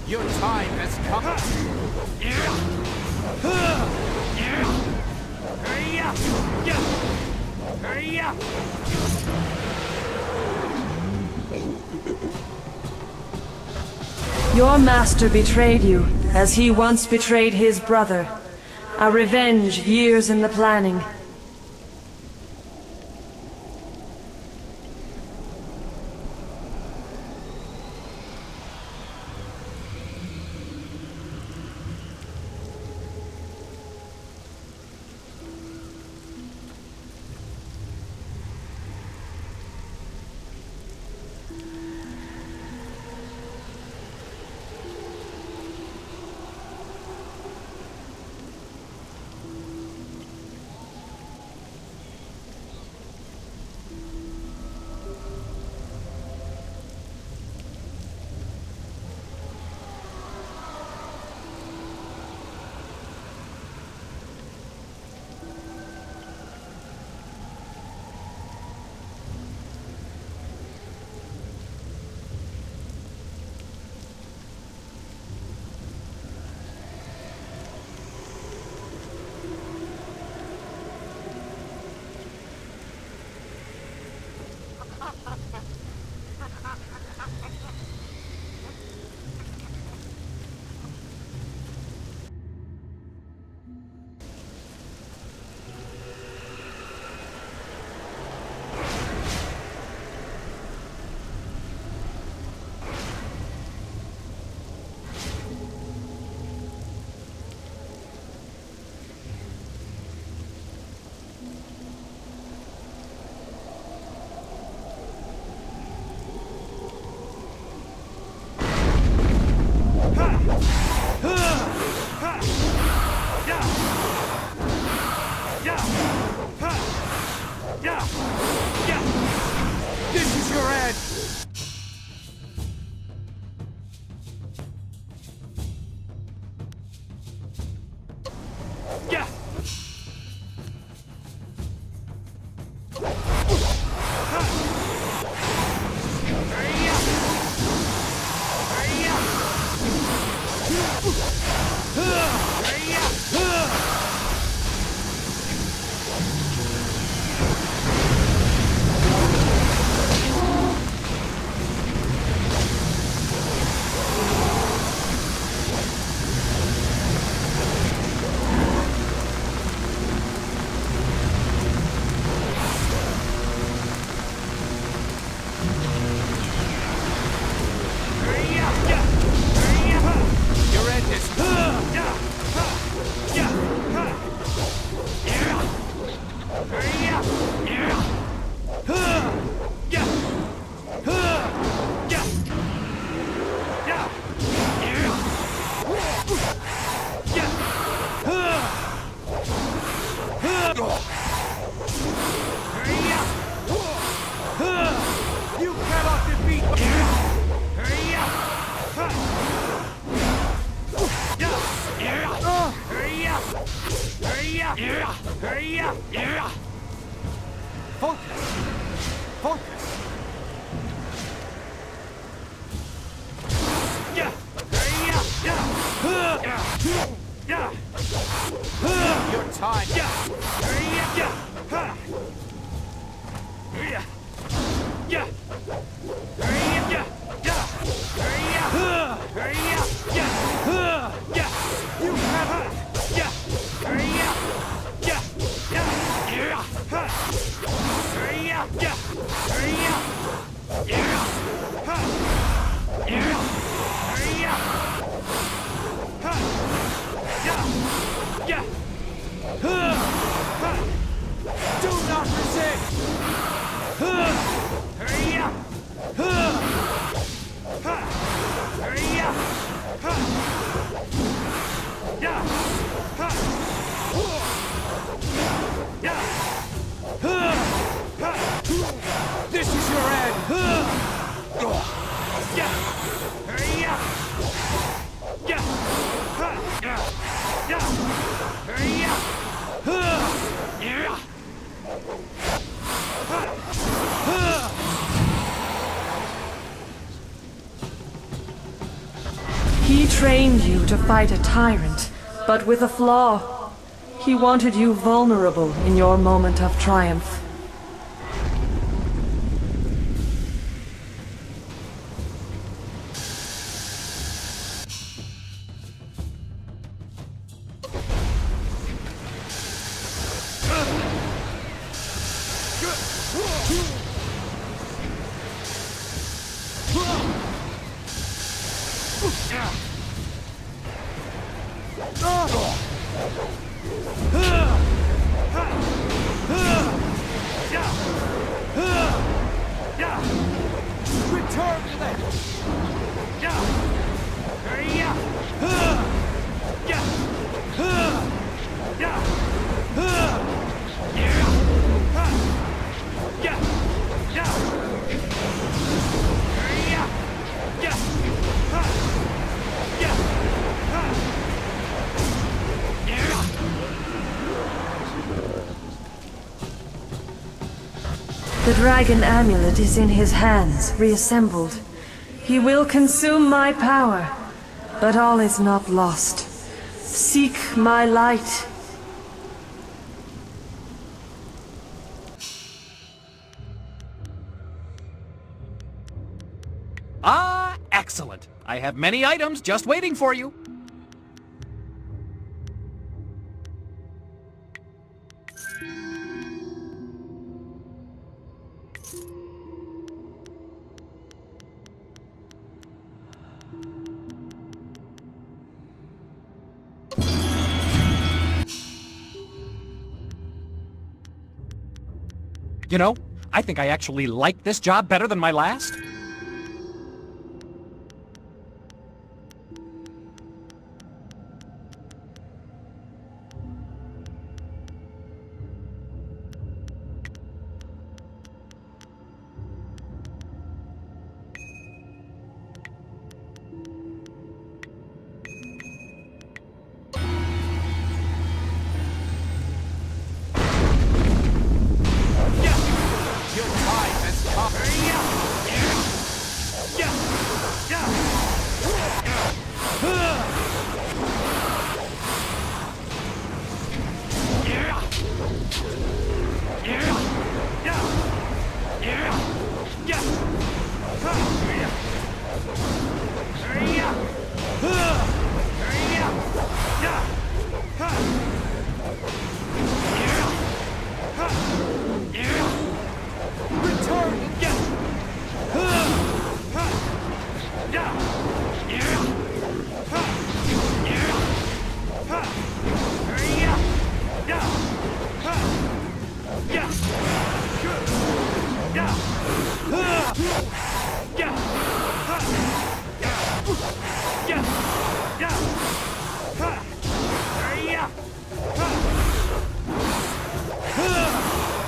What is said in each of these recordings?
Your time has come. Your master betrayed you, as he once betrayed his brother. A revenge years in the planning. This is your end! Your time. He trained you to fight a tyrant, but with a flaw. He wanted you vulnerable in your moment of triumph. The dragon amulet is in his hands, reassembled. He will consume my power, but all is not lost. Seek my light. Ah, excellent. I have many items just waiting for you. You know, I think I actually like this job better than my last.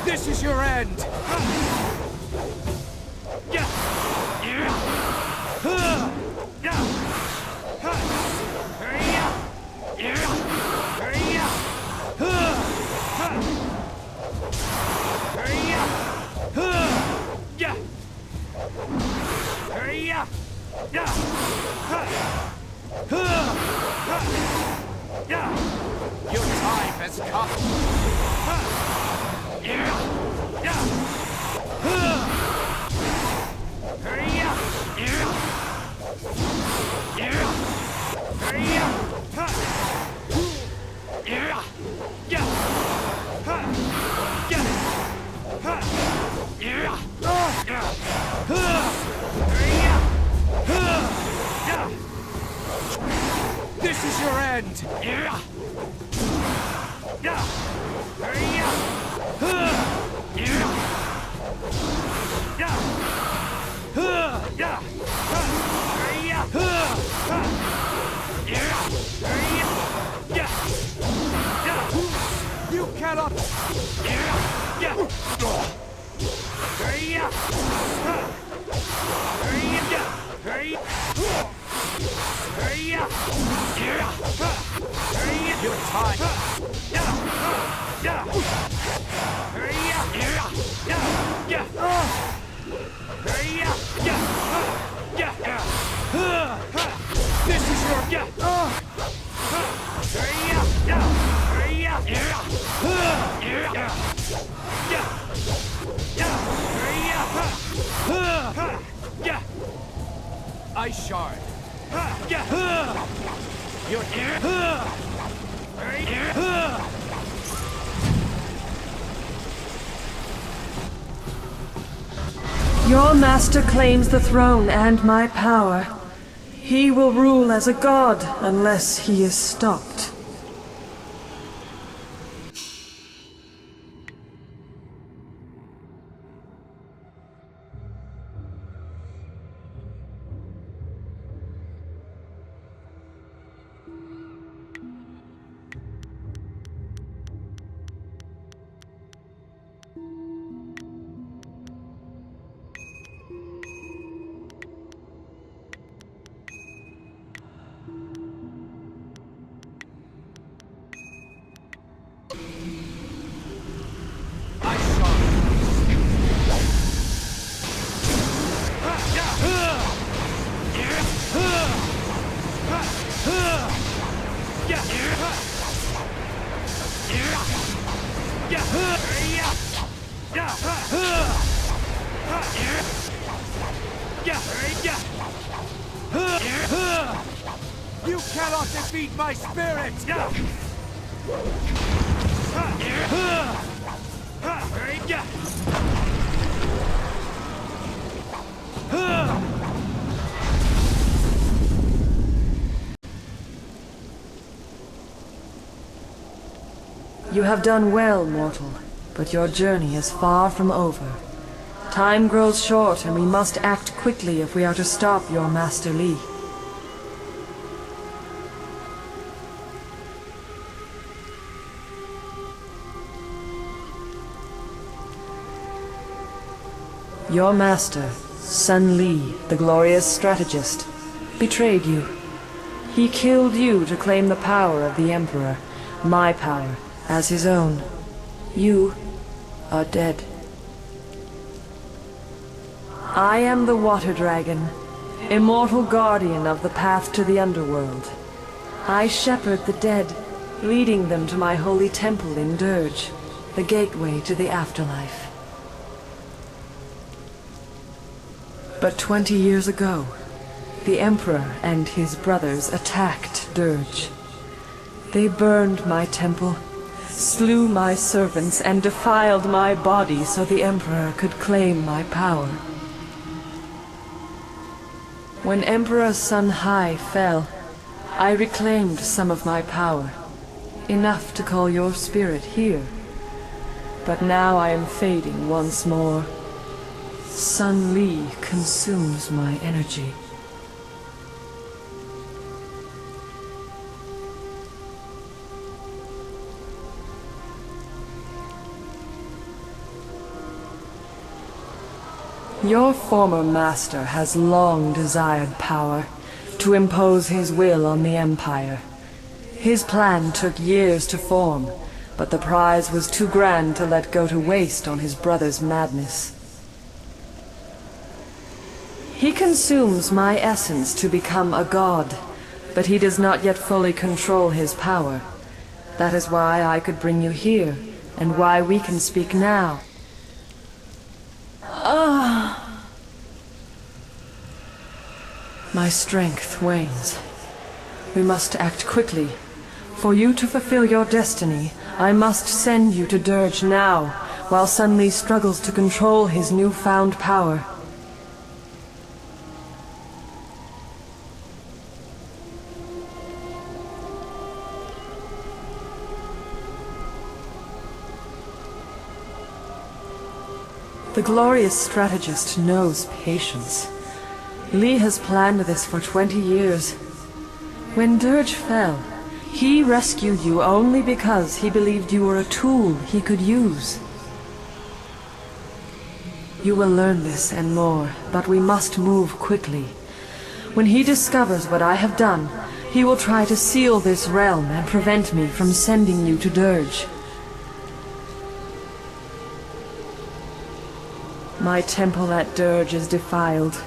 This is your end! Your time has come! This is your end! You cannot! Your time! Ice Shard. You're here. Your master claims the throne and my power. He will rule as a god unless he is stopped. You cannot defeat my spirit! You have done well, mortal, but your journey is far from over. Time grows short, and we must act quickly if we are to stop your Master Li. Your master, Sun Li, the glorious strategist, betrayed you. He killed you to claim the power of the Emperor, my power, as his own. You are dead. I am the Water Dragon, immortal guardian of the path to the underworld. I shepherd the dead, leading them to my holy temple in Durge, the gateway to the afterlife. But 20 years ago, the Emperor and his brothers attacked Durge. They burned my temple, slew my servants, and defiled my body so the Emperor could claim my power. When Emperor Sun Hai fell, I reclaimed some of my power, enough to call your spirit here. But now I am fading once more. Sun Li consumes my energy. Your former master has long desired power, to impose his will on the Empire. His plan took years to form, but the prize was too grand to let go to waste on his brother's madness. He consumes my essence to become a god, but he does not yet fully control his power. That is why I could bring you here, and why we can speak now. My strength wanes. We must act quickly. For you to fulfill your destiny, I must send you to Durge now, while Sun Li struggles to control his newfound power. The glorious strategist knows patience. Li has planned this for 20 years. When Durge fell, he rescued you only because he believed you were a tool he could use. You will learn this and more, but we must move quickly. When he discovers what I have done, he will try to seal this realm and prevent me from sending you to Durge. My temple at Durge is defiled.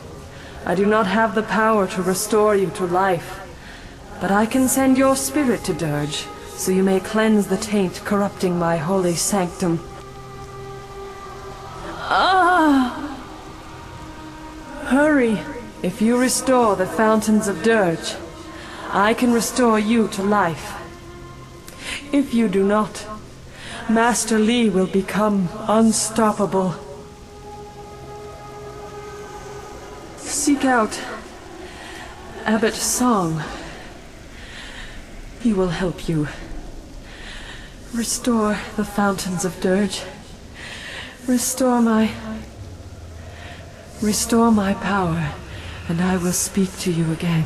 I do not have the power to restore you to life, but I can send your spirit to Durge, so you may cleanse the taint corrupting my holy sanctum. Hurry! If you restore the fountains of Durge, I can restore you to life. If you do not, Master Li will become unstoppable. Seek out Abbot's song. He will help you. Restore the fountains of Durge. Restore my power, and I will speak to you again.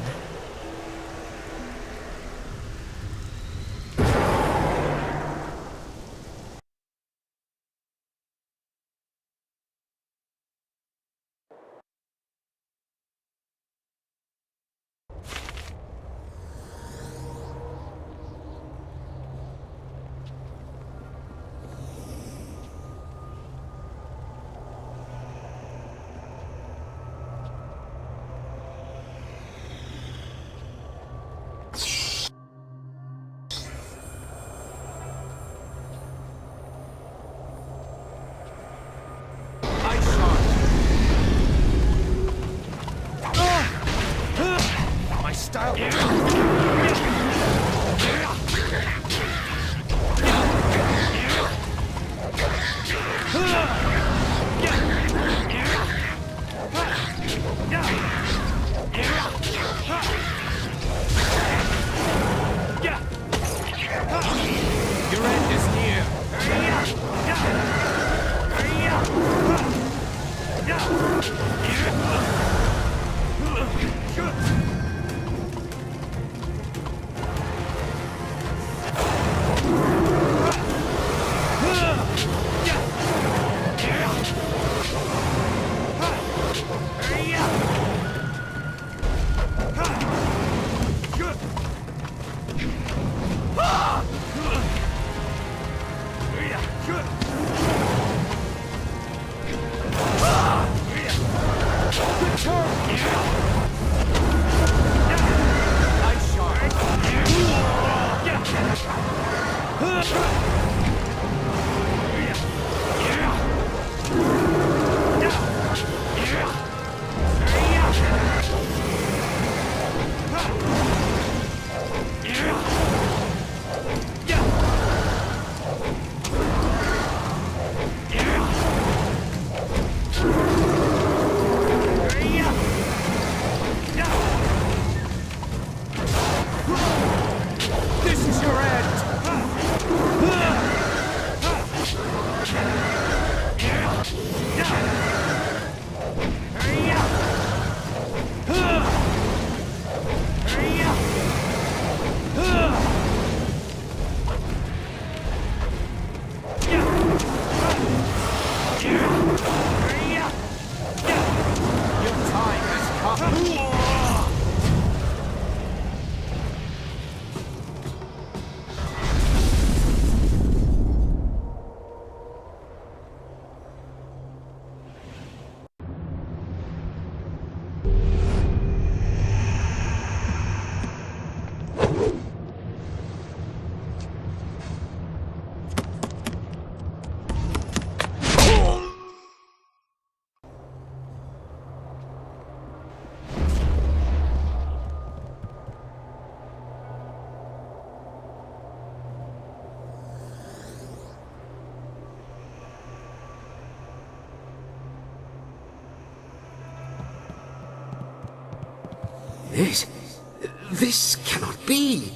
This cannot be.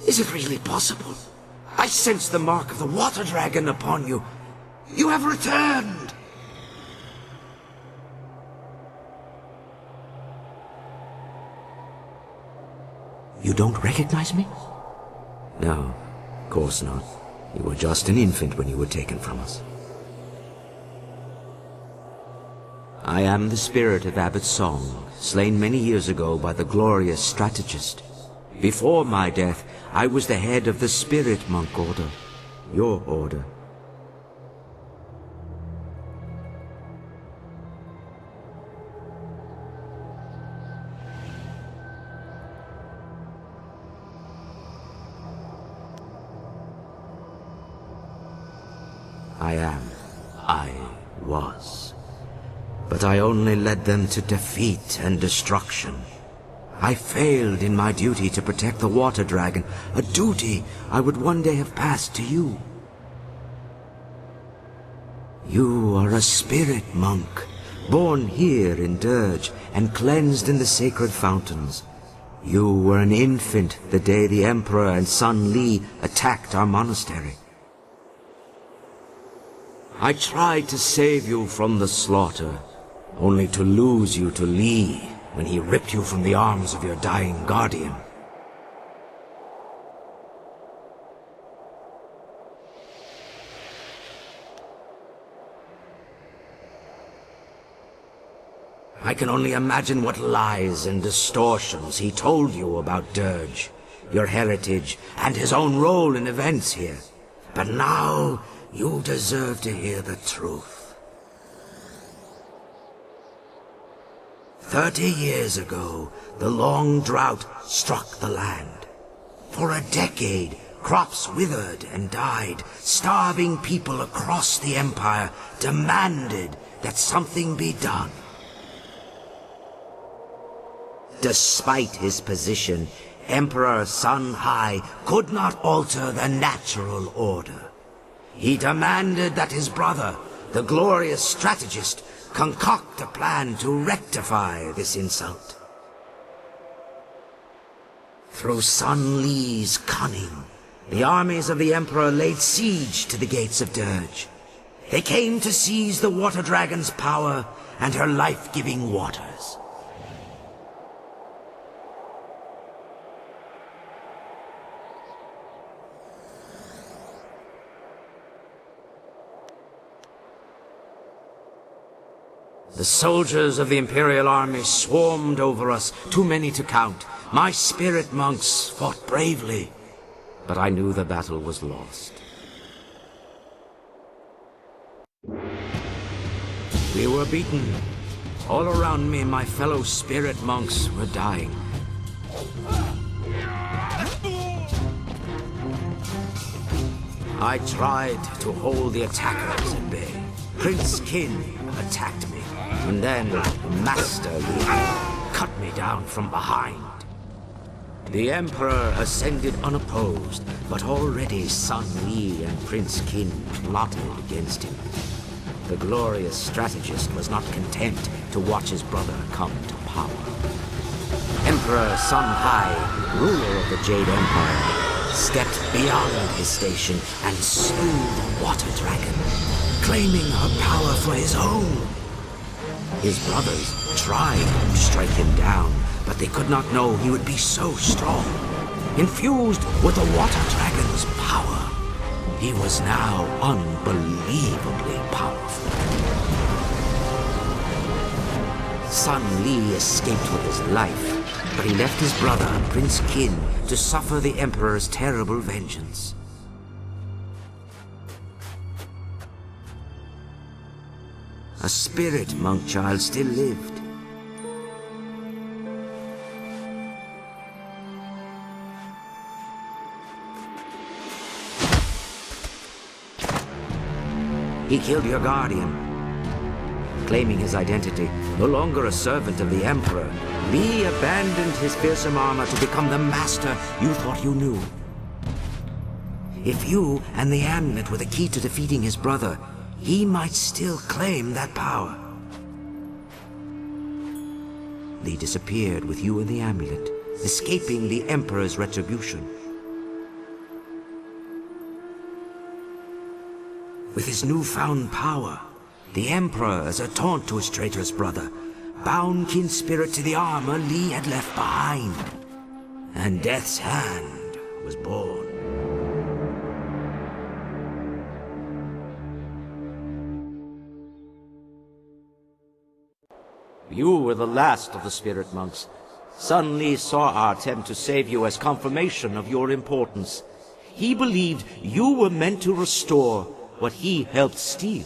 Is it really possible? I sense the mark of the water dragon upon you. You have returned. You don't recognize me? No, of course not. You were just an infant when you were taken from us. I am the spirit of Abbot's song, slain many years ago by the glorious strategist. Before my death, I was the head of the Spirit Monk Order, your order. I was. But I only led them to defeat and destruction. I failed in my duty to protect the water dragon, a duty I would one day have passed to you. You are a spirit monk, born here in Durge and cleansed in the sacred fountains. You were an infant the day the Emperor and Sun Li attacked our monastery. I tried to save you from the slaughter, only to lose you to Li when he ripped you from the arms of your dying guardian. I can only imagine what lies and distortions he told you about Durge, your heritage, and his own role in events here. But now, you deserve to hear the truth. 30 years ago, the long drought struck the land. For a decade, crops withered and died. Starving people across the Empire demanded that something be done. Despite his position, Emperor Sun Hai could not alter the natural order. He demanded that his brother, the glorious strategist, concoct a plan to rectify this insult. Through Sun Li's cunning, the armies of the Emperor laid siege to the gates of Durge. They came to seize the water dragon's power and her life-giving waters. The soldiers of the Imperial Army swarmed over us, too many to count. My spirit monks fought bravely, but I knew the battle was lost. We were beaten. All around me, my fellow spirit monks were dying. I tried to hold the attackers at bay. Prince Qin attacked me, and then Master Li cut me down from behind. The Emperor ascended unopposed, but already Sun Li and Prince Qin plotted against him. The glorious strategist was not content to watch his brother come to power. Emperor Sun Hai, ruler of the Jade Empire, stepped beyond his station and slew the water dragon, claiming her power for his own. His brothers tried to strike him down, but they could not know he would be so strong. Infused with the water dragon's power, he was now unbelievably powerful. Sun Li escaped with his life, but he left his brother, Prince Qin, to suffer the Emperor's terrible vengeance. A spirit monk child still lived. He killed your guardian. Claiming his identity, no longer a servant of the Emperor, Li abandoned his fearsome armor to become the master you thought you knew. If you and the amulet were the key to defeating his brother, he might still claim that power. Li disappeared with you and the amulet, escaping the Emperor's retribution. With his newfound power, the Emperor, as a taunt to his traitorous brother, bound Qin's spirit to the armor Li had left behind. And Death's Hand was born. You were the last of the spirit monks. Sun Li saw our attempt to save you as confirmation of your importance. He believed you were meant to restore what he helped steal.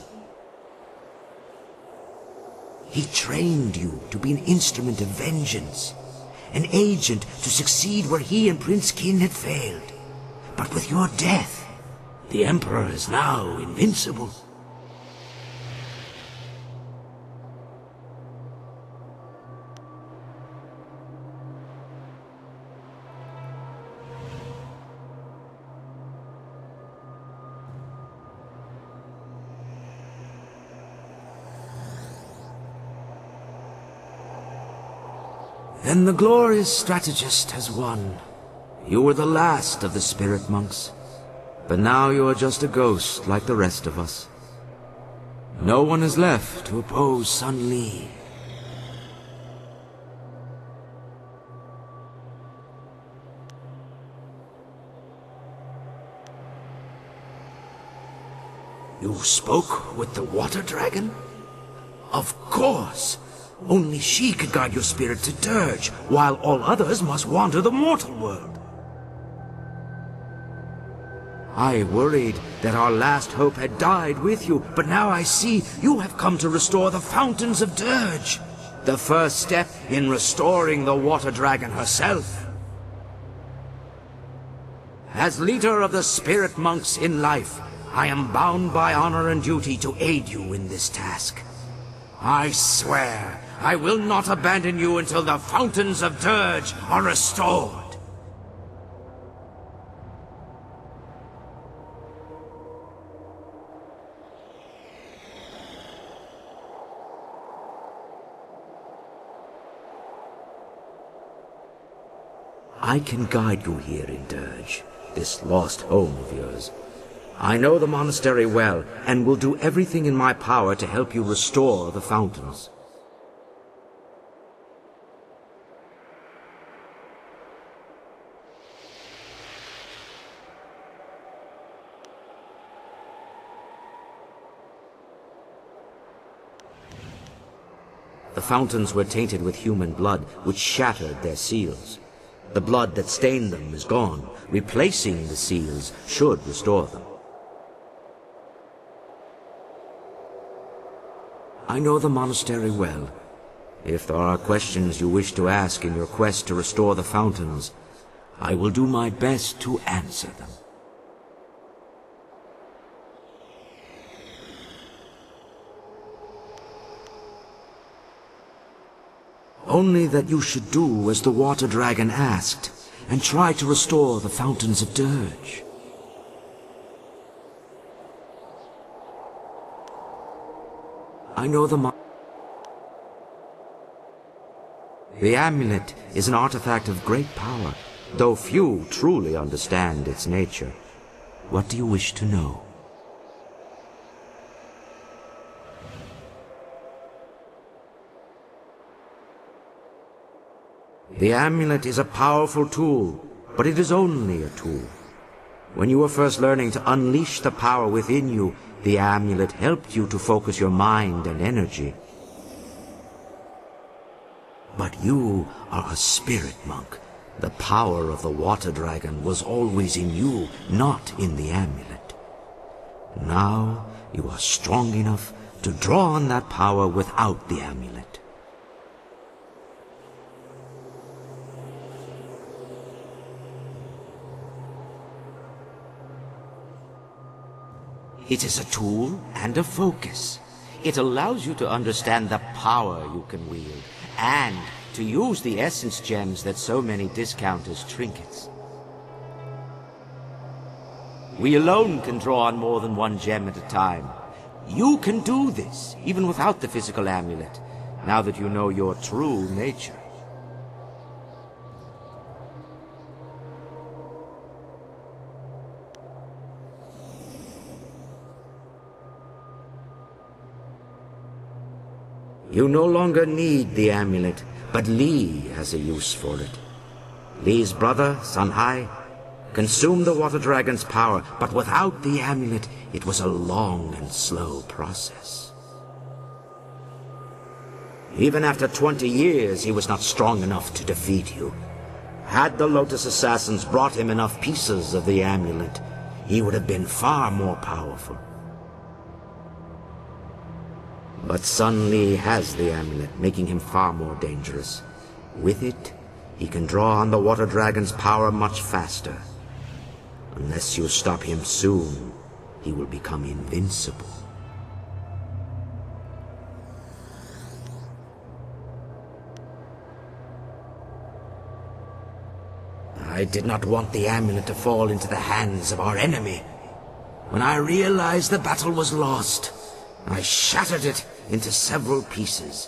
He trained you to be an instrument of vengeance, an agent to succeed where he and Prince Qin had failed. But with your death, the Emperor is now invincible. Then the glorious strategist has won. You were the last of the spirit monks, but now you are just a ghost like the rest of us. No one is left to oppose Sun Li. You spoke with the water dragon? Of course! Only she could guide your spirit to Durge, while all others must wander the mortal world. I worried that our last hope had died with you, but now I see you have come to restore the fountains of Durge. The first step in restoring the water dragon herself. As leader of the spirit monks in life, I am bound by honor and duty to aid you in this task. I swear, I will not abandon you until the fountains of Durge are restored. I can guide you here in Durge, this lost home of yours. I know the monastery well, and will do everything in my power to help you restore the fountains. The fountains were tainted with human blood, which shattered their seals. The blood that stained them is gone. Replacing the seals should restore them. I know the monastery well. If there are questions you wish to ask in your quest to restore the fountains, I will do my best to answer them. Only that you should do as the water dragon asked, and try to restore the fountains of Durge. I know the amulet is an artifact of great power, though few truly understand its nature. What do you wish to know? The amulet is a powerful tool, but it is only a tool. When you were first learning to unleash the power within you, the amulet helped you to focus your mind and energy. But you are a spirit monk. The power of the water dragon was always in you, not in the amulet. Now you are strong enough to draw on that power without the amulet. It is a tool and a focus. It allows you to understand the power you can wield, and to use the essence gems that so many discount as trinkets. We alone can draw on more than one gem at a time. You can do this, even without the physical amulet, now that you know your true nature. You no longer need the amulet, but Li has a use for it. Li's brother, Sanhai, consumed the water dragon's power, but without the amulet, it was a long and slow process. Even after 20 years, he was not strong enough to defeat you. Had the Lotus Assassins brought him enough pieces of the amulet, he would have been far more powerful. But Sun Li has the amulet, making him far more dangerous. With it, he can draw on the water dragon's power much faster. Unless you stop him soon, he will become invincible. I did not want the amulet to fall into the hands of our enemy. When I realized the battle was lost, I shattered it into several pieces.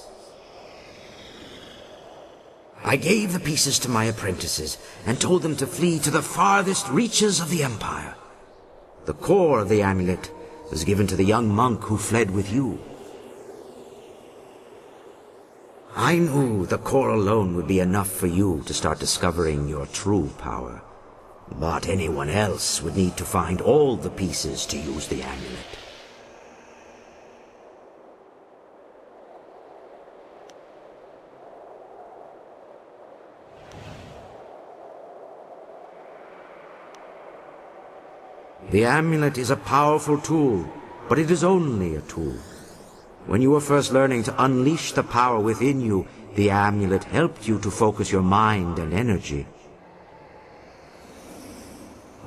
I gave the pieces to my apprentices and told them to flee to the farthest reaches of the Empire. The core of the amulet was given to the young monk who fled with you. I knew the core alone would be enough for you to start discovering your true power. But anyone else would need to find all the pieces to use the amulet. The amulet is a powerful tool, but it is only a tool. When you were first learning to unleash the power within you, the amulet helped you to focus your mind and energy.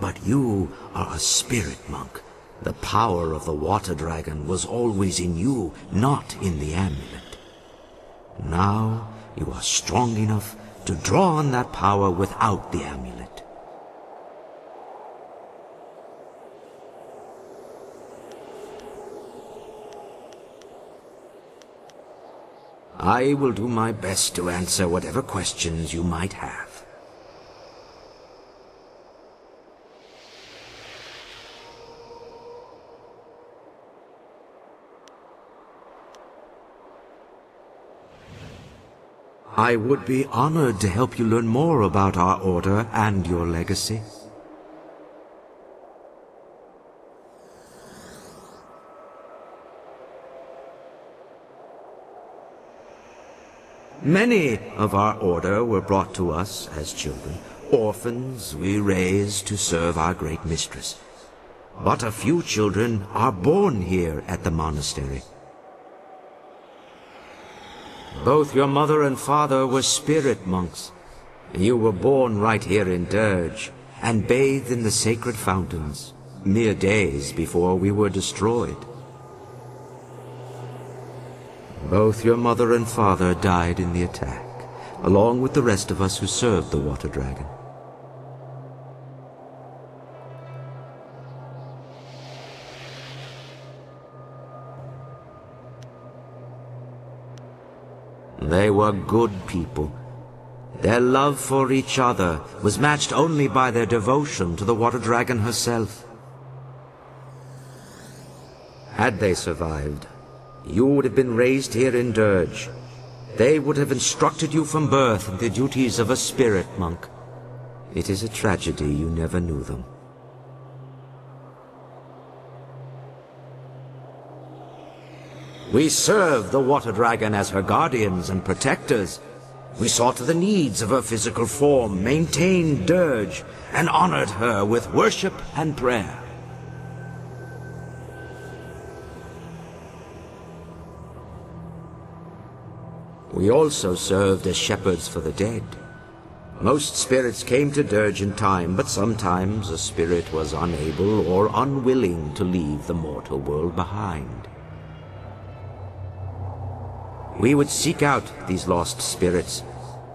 But you are a spirit monk. The power of the water dragon was always in you, not in the amulet. Now you are strong enough to draw on that power without the amulet. I will do my best to answer whatever questions you might have. I would be honored to help you learn more about our order and your legacy. Many of our order were brought to us as children. Orphans we raised to serve our great mistress. But a few children are born here at the monastery. Both your mother and father were spirit monks. You were born right here in Durge and bathed in the sacred fountains, mere days before we were destroyed. Both your mother and father died in the attack, along with the rest of us who served the water dragon. They were good people. Their love for each other was matched only by their devotion to the water dragon herself. Had they survived, you would have been raised here in Durge. They would have instructed you from birth in the duties of a spirit monk. It is a tragedy you never knew them. We served the water dragon as her guardians and protectors. We saw to the needs of her physical form, maintained Durge, and honored her with worship and prayer. We also served as shepherds for the dead. Most spirits came to Durge in time, but sometimes a spirit was unable or unwilling to leave the mortal world behind. We would seek out these lost spirits.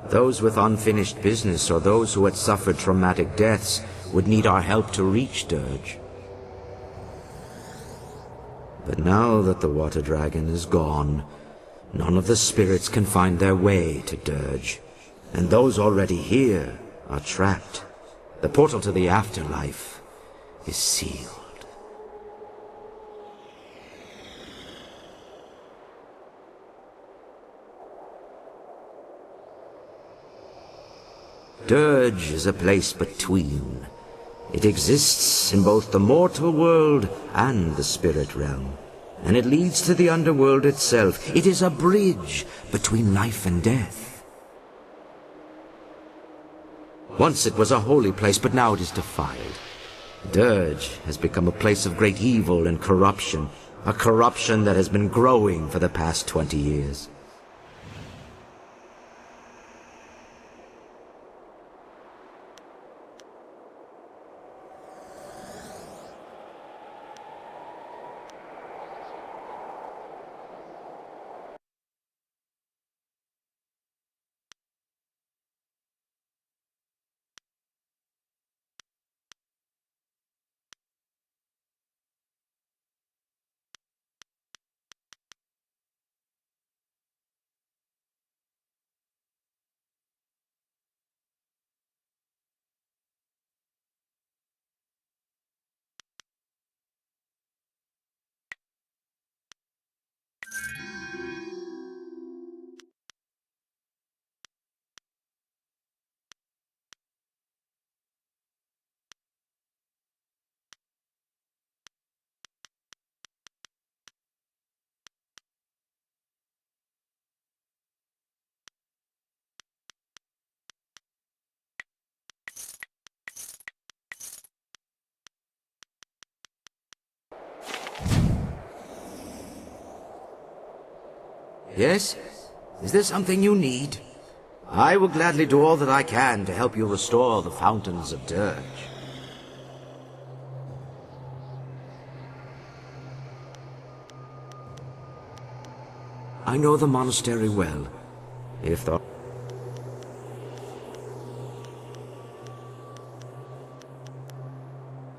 Those with unfinished business or those who had suffered traumatic deaths would need our help to reach Durge. But now that the water dragon is gone, none of the spirits can find their way to Durge, and those already here are trapped. The portal to the afterlife is sealed. Durge is a place between. It exists in both the mortal world and the spirit realm, and it leads to the underworld itself. It is a bridge between life and death. Once it was a holy place, but now it is defiled. Durge has become a place of great evil and corruption, a corruption that has been growing for the past 20 years. Yes? Is there something you need? I will gladly do all that I can to help you restore the fountains of Durge. I know the monastery well. If the...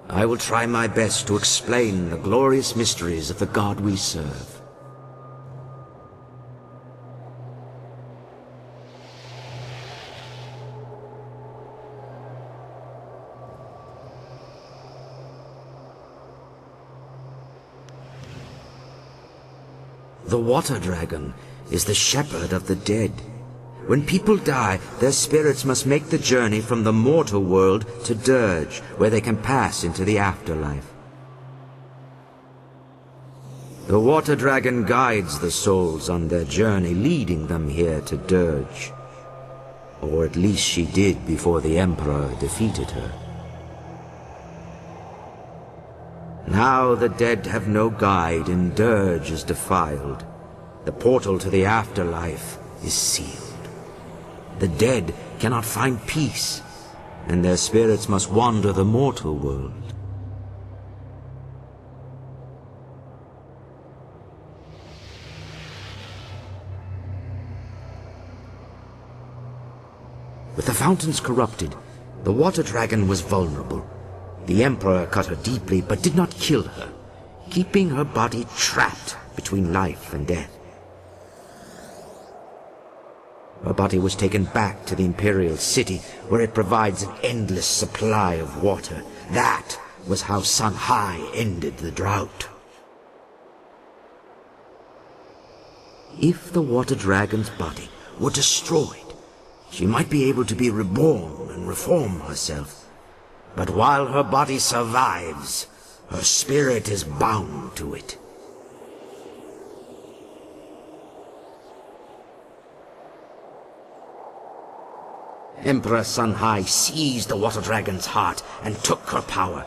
I will try my best to explain the glorious mysteries of the God we serve. The water dragon is the shepherd of the dead. When people die, their spirits must make the journey from the mortal world to Durge, where they can pass into the afterlife. The water dragon guides the souls on their journey, leading them here to Durge. Or at least she did before the Emperor defeated her. Now the dead have no guide and Durge is defiled. The portal to the afterlife is sealed. The dead cannot find peace, and their spirits must wander the mortal world. With the fountains corrupted, the water dragon was vulnerable. The Emperor cut her deeply, but did not kill her, keeping her body trapped between life and death. Her body was taken back to the Imperial City, where it provides an endless supply of water. That was how Sun High ended the drought. If the water dragon's body were destroyed, she might be able to be reborn and reform herself. But while her body survives, her spirit is bound to it. Emperor Sun High seized the water dragon's heart and took her power.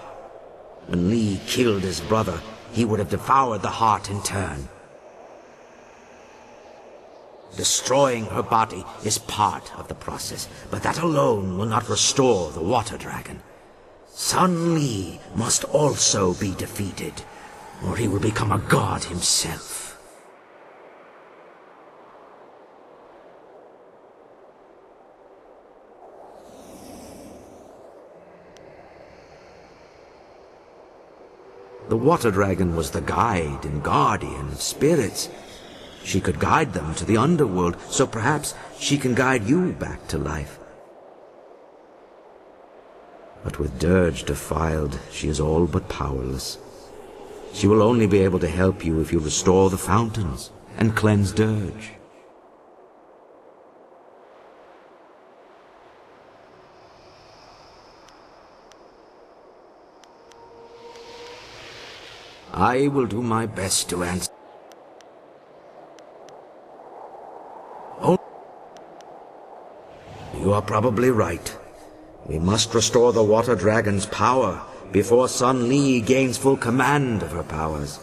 When Li killed his brother, he would have devoured the heart in turn. Destroying her body is part of the process, but that alone will not restore the water dragon. Sun Li must also be defeated, or he will become a god himself. The water dragon was the guide and guardian of spirits. She could guide them to the underworld, so perhaps she can guide you back to life. But with Durge defiled, she is all but powerless. She will only be able to help you if you restore the fountains and cleanse Durge. I will do my best to answer. Oh, you are probably right. We must restore the water dragon's power before Sun Li gains full command of her powers.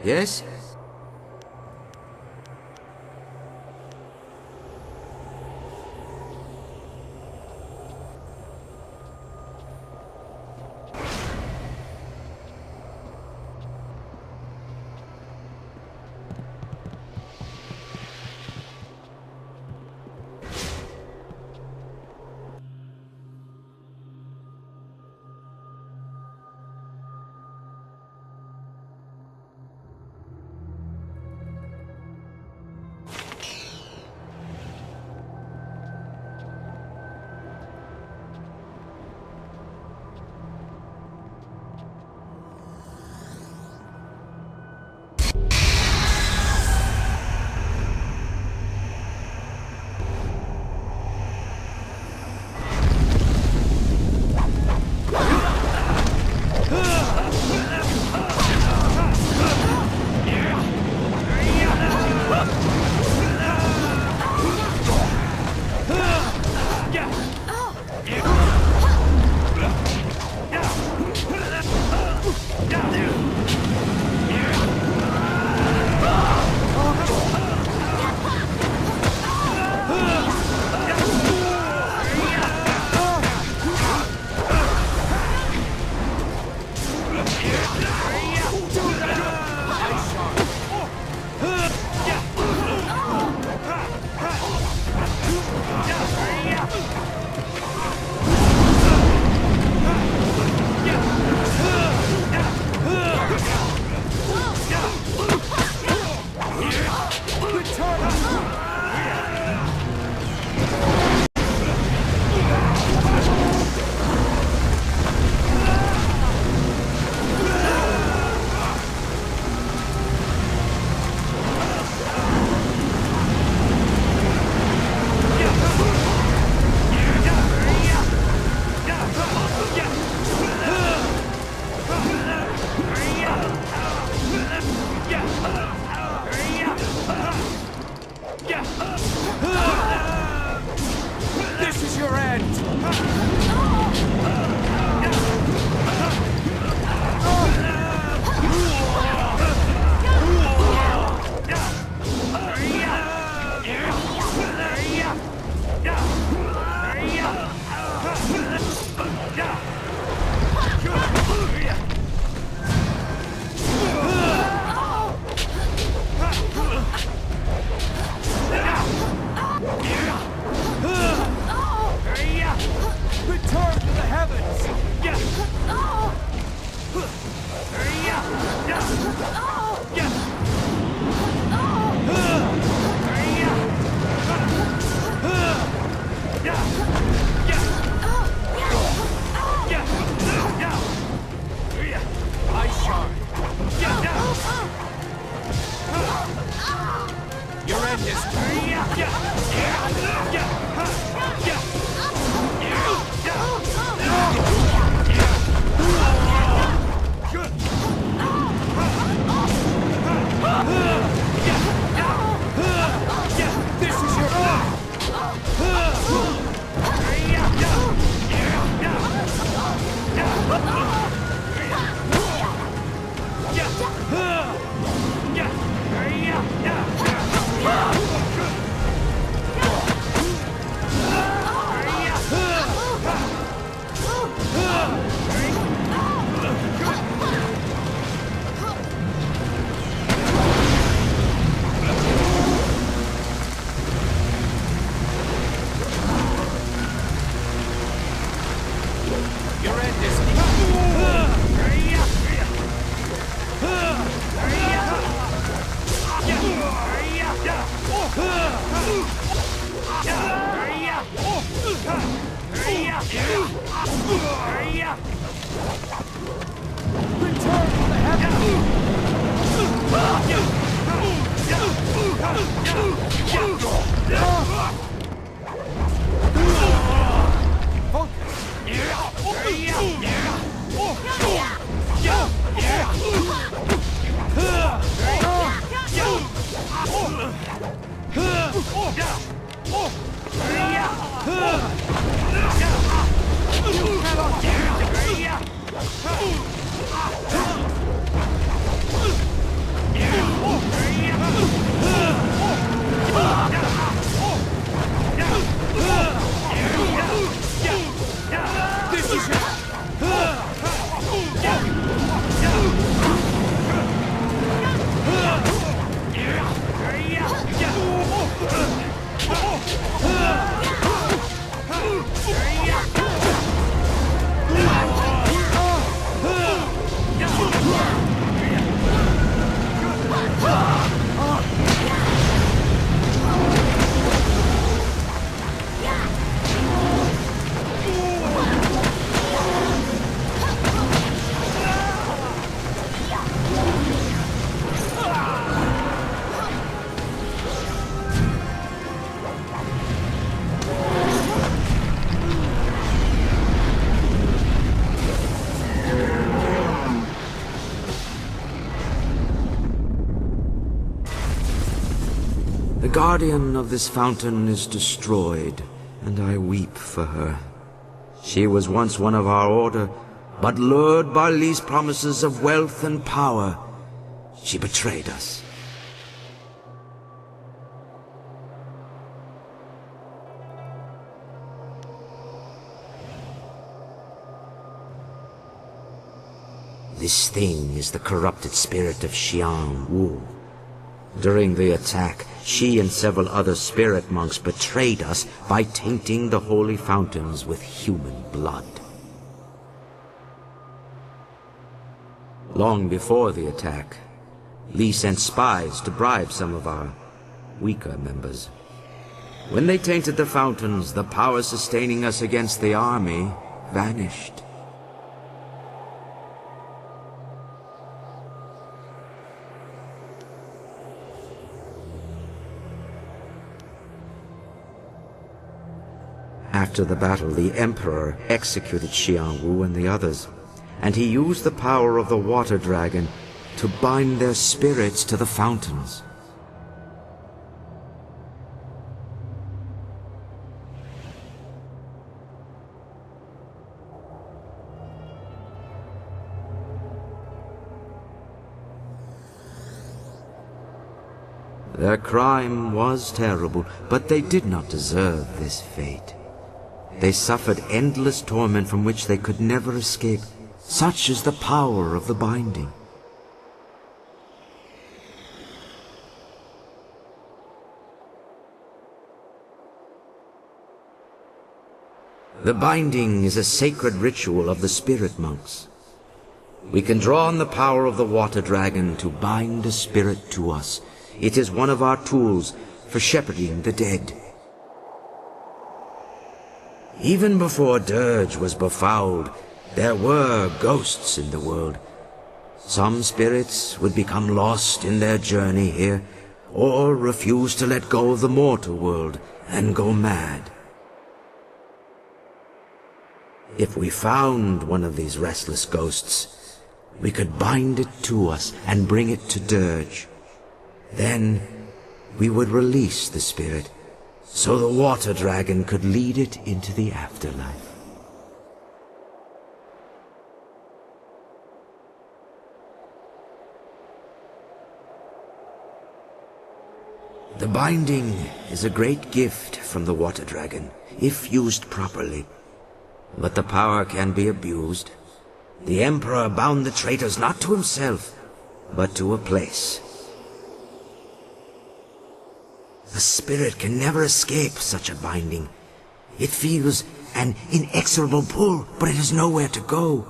Yes? Return to the heavens! The guardian of this fountain is destroyed, and I weep for her. She was once one of our order, but lured by Lee's promises of wealth and power, she betrayed us. This thing is the corrupted spirit of Xiang Wu. During the attack, she and several other spirit monks betrayed us by tainting the holy fountains with human blood. Long before the attack, Li sent spies to bribe some of our weaker members. When they tainted the fountains, the power sustaining us against the army vanished. After the battle, the Emperor executed Xiang Wu and the others, and he used the power of the water dragon to bind their spirits to the fountains. Their crime was terrible, but they did not deserve this fate. They suffered endless torment from which they could never escape. Such is the power of the binding. The binding is a sacred ritual of the spirit monks. We can draw on the power of the water dragon to bind a spirit to us. It is one of our tools for shepherding the dead. Even before Durge was befouled, there were ghosts in the world. Some spirits would become lost in their journey here, or refuse to let go of the mortal world and go mad. If we found one of these restless ghosts, we could bind it to us and bring it to Durge. Then we would release the spirit, so the water dragon could lead it into the afterlife. The binding is a great gift from the water dragon, if used properly. But the power can be abused. The Emperor bound the traitors not to himself, but to a place. The spirit can never escape such a binding. It feels an inexorable pull, but it has nowhere to go.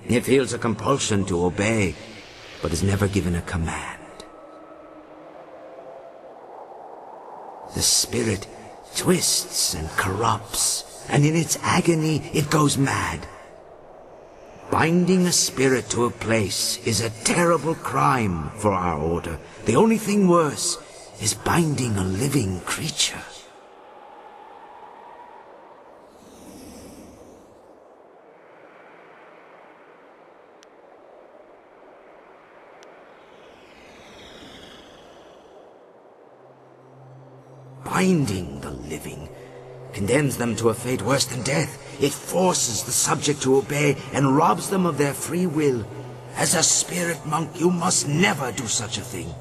It feels a compulsion to obey, but is never given a command. The spirit twists and corrupts and in its agony it goes mad. Binding a spirit to a place is a terrible crime for our order. The only thing worse is binding a living creature. Binding the living condemns them to a fate worse than death. It forces the subject to obey and robs them of their free will. As a spirit monk, you must never do such a thing.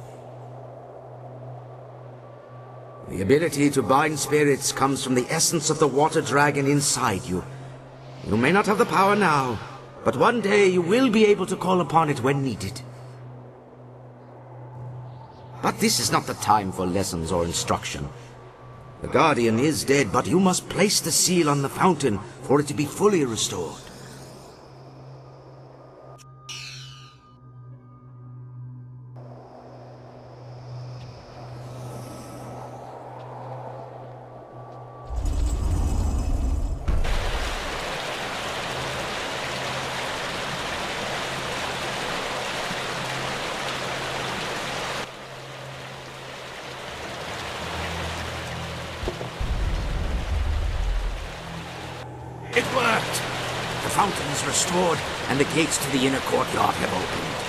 The ability to bind spirits comes from the essence of the water dragon inside you. You may not have the power now, but one day you will be able to call upon it when needed. But this is not the time for lessons or instruction. The Guardian is dead, but you must place the seal on the fountain for it to be fully restored. It worked! The fountain is restored, and the gates to the inner courtyard have opened.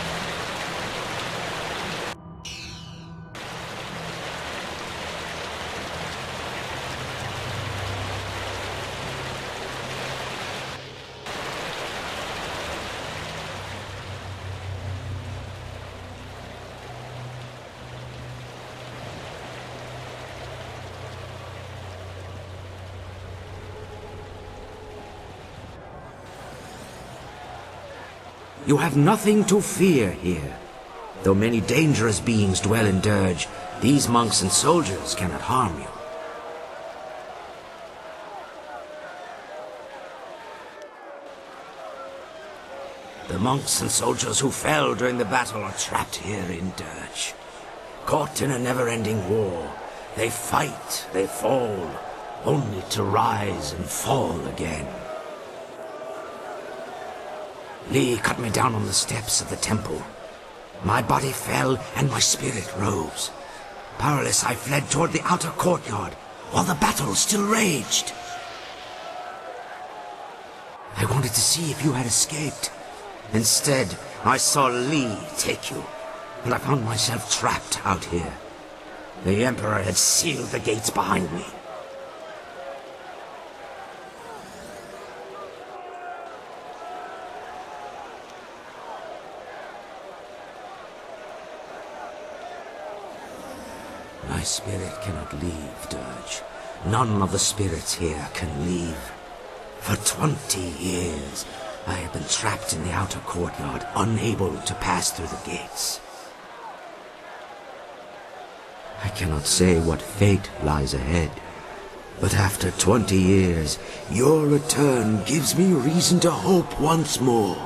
You have nothing to fear here. Though many dangerous beings dwell in Durge, these monks and soldiers cannot harm you. The monks and soldiers who fell during the battle are trapped here in Durge. Caught in a never-ending war, they fight, they fall, only to rise and fall again. Lee cut me down on the steps of the temple. My body fell and my spirit rose. Powerless, I fled toward the outer courtyard, while the battle still raged. I wanted to see if you had escaped. Instead, I saw Lee take you, and I found myself trapped out here. The Emperor had sealed the gates behind me. My spirit cannot leave, Durge. None of the spirits here can leave. For 20 years, I have been trapped in the outer courtyard, unable to pass through the gates. I cannot say what fate lies ahead, but after 20 years, your return gives me reason to hope once more.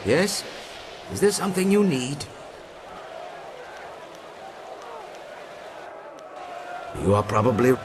Yes? Is there something you need? You are probably...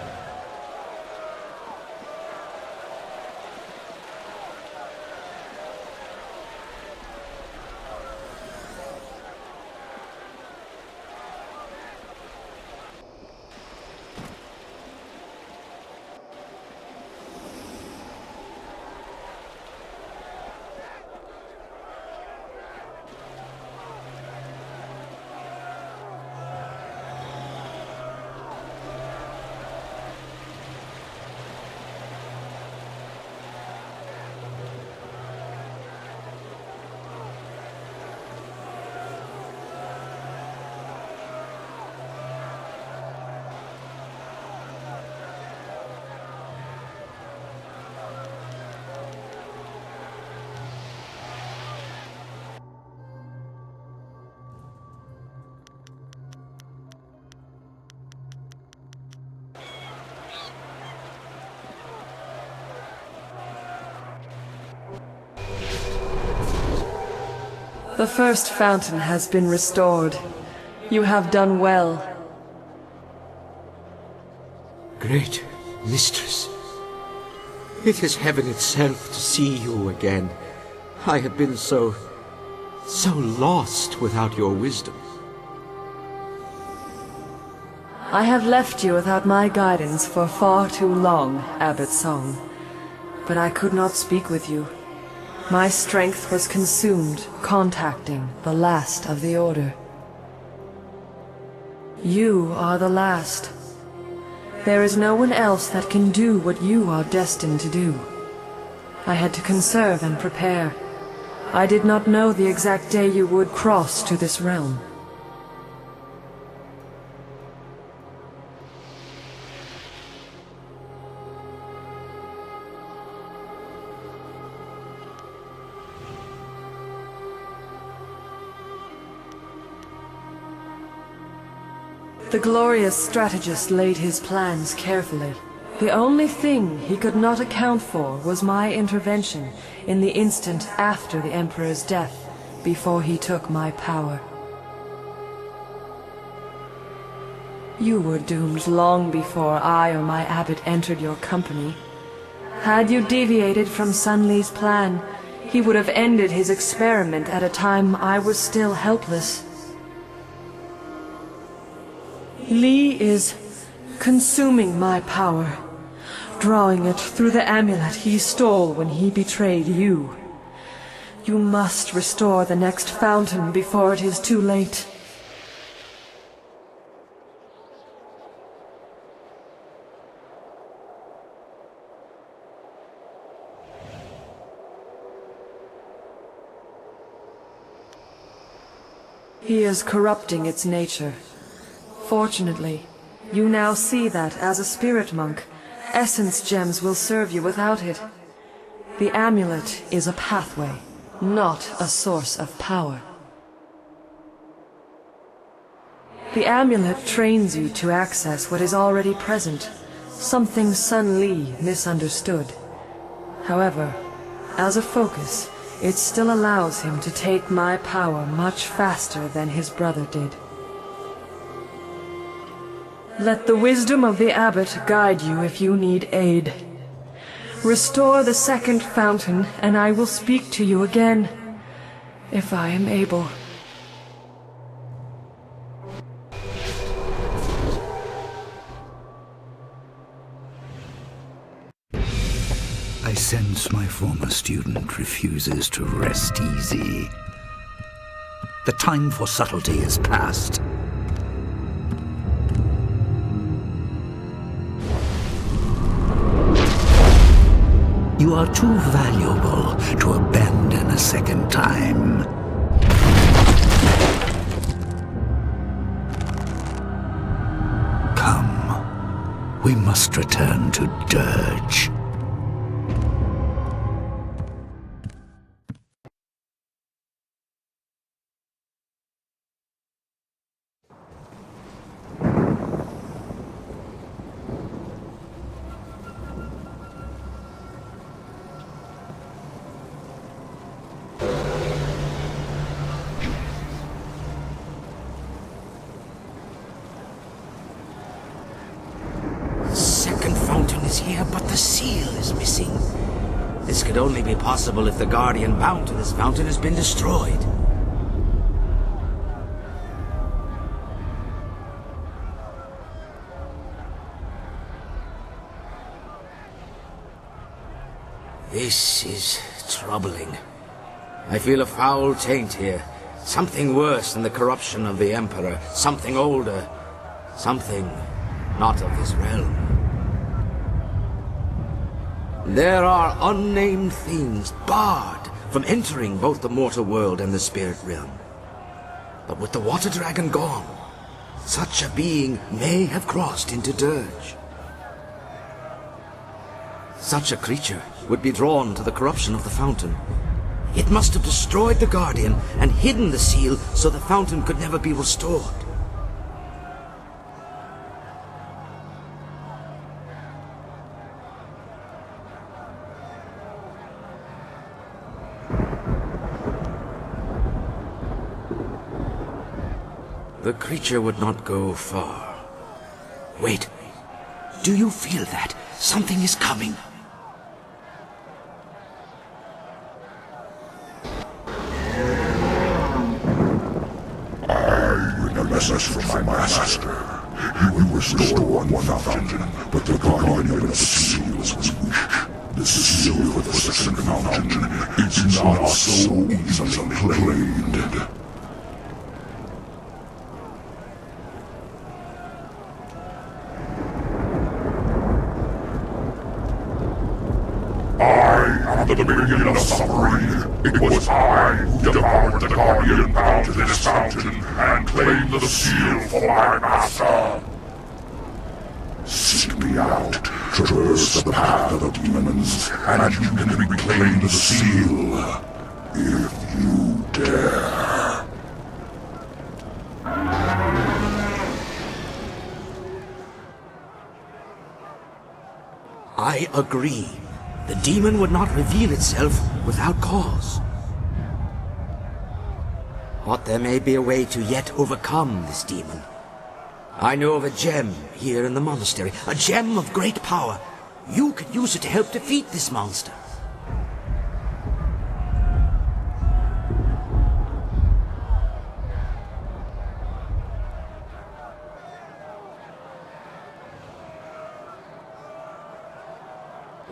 The first fountain has been restored. You have done well. Great mistress, it is heaven itself to see you again. I have been so lost without your wisdom. I have left you without my guidance for far too long, Abbot Song. But I could not speak with you. My strength was consumed contacting the last of the Order. You are the last. There is no one else that can do what you are destined to do. I had to conserve and prepare. I did not know the exact day you would cross to this realm. The glorious strategist laid his plans carefully. The only thing he could not account for was my intervention in the instant after the Emperor's death, before he took my power. You were doomed long before I or my abbot entered your company. Had you deviated from Sun Li's plan, he would have ended his experiment at a time I was still helpless. Li is consuming my power, drawing it through the amulet he stole when he betrayed you. You must restore the next fountain before it is too late. He is corrupting its nature. Fortunately, you now see that as a spirit monk, essence gems will serve you without it. The amulet is a pathway, not a source of power. The amulet trains you to access what is already present, something Sun Li misunderstood. However, as a focus, it still allows him to take my power much faster than his brother did. Let the wisdom of the Abbot guide you if you need aid. Restore the second fountain, and I will speak to you again, if I am able. I sense my former student refuses to rest easy. The time for subtlety is past. You are too valuable to abandon a second time. Come, we must return to Durge. Here, but the seal is missing. This could only be possible if the guardian bound to this fountain has been destroyed. This is troubling. I feel a foul taint here. Something worse than the corruption of the Emperor. Something older. Something not of this realm. There are unnamed things barred from entering both the mortal world and the spirit realm. But with the water dragon gone, such a being may have crossed into Durge. Such a creature would be drawn to the corruption of the fountain. It must have destroyed the guardian and hidden the seal so the fountain could never be restored. The creature would not go far. Wait. Do you feel that? Something is coming. I bring a message from my master. You restore one fountain, but the guardian of its seals was weak. The seal for the second fountain is not so easily claimed. I am the beginning of suffering. It was I who devoured the guardian bound to this fountain and claimed the seal for my master. Seek me out, traverse the path of the demons, and you can reclaim the seal, if you dare. I agree. The demon would not reveal itself without cause. But there may be a way to yet overcome this demon. I know of a gem here in the monastery, a gem of great power. You could use it to help defeat this monster.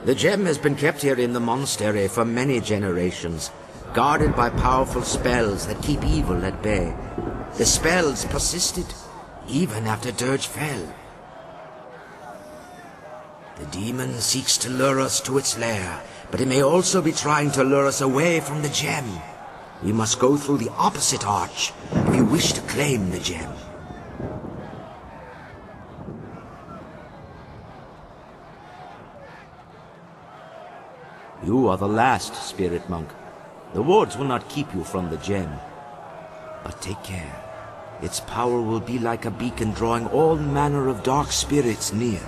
The gem has been kept here in the monastery for many generations, guarded by powerful spells that keep evil at bay. The spells persisted, even after Durge fell. The demon seeks to lure us to its lair, but it may also be trying to lure us away from the gem. We must go through the opposite arch if you wish to claim the gem. You are the last spirit monk. The wards will not keep you from the gem. But take care. Its power will be like a beacon drawing all manner of dark spirits near.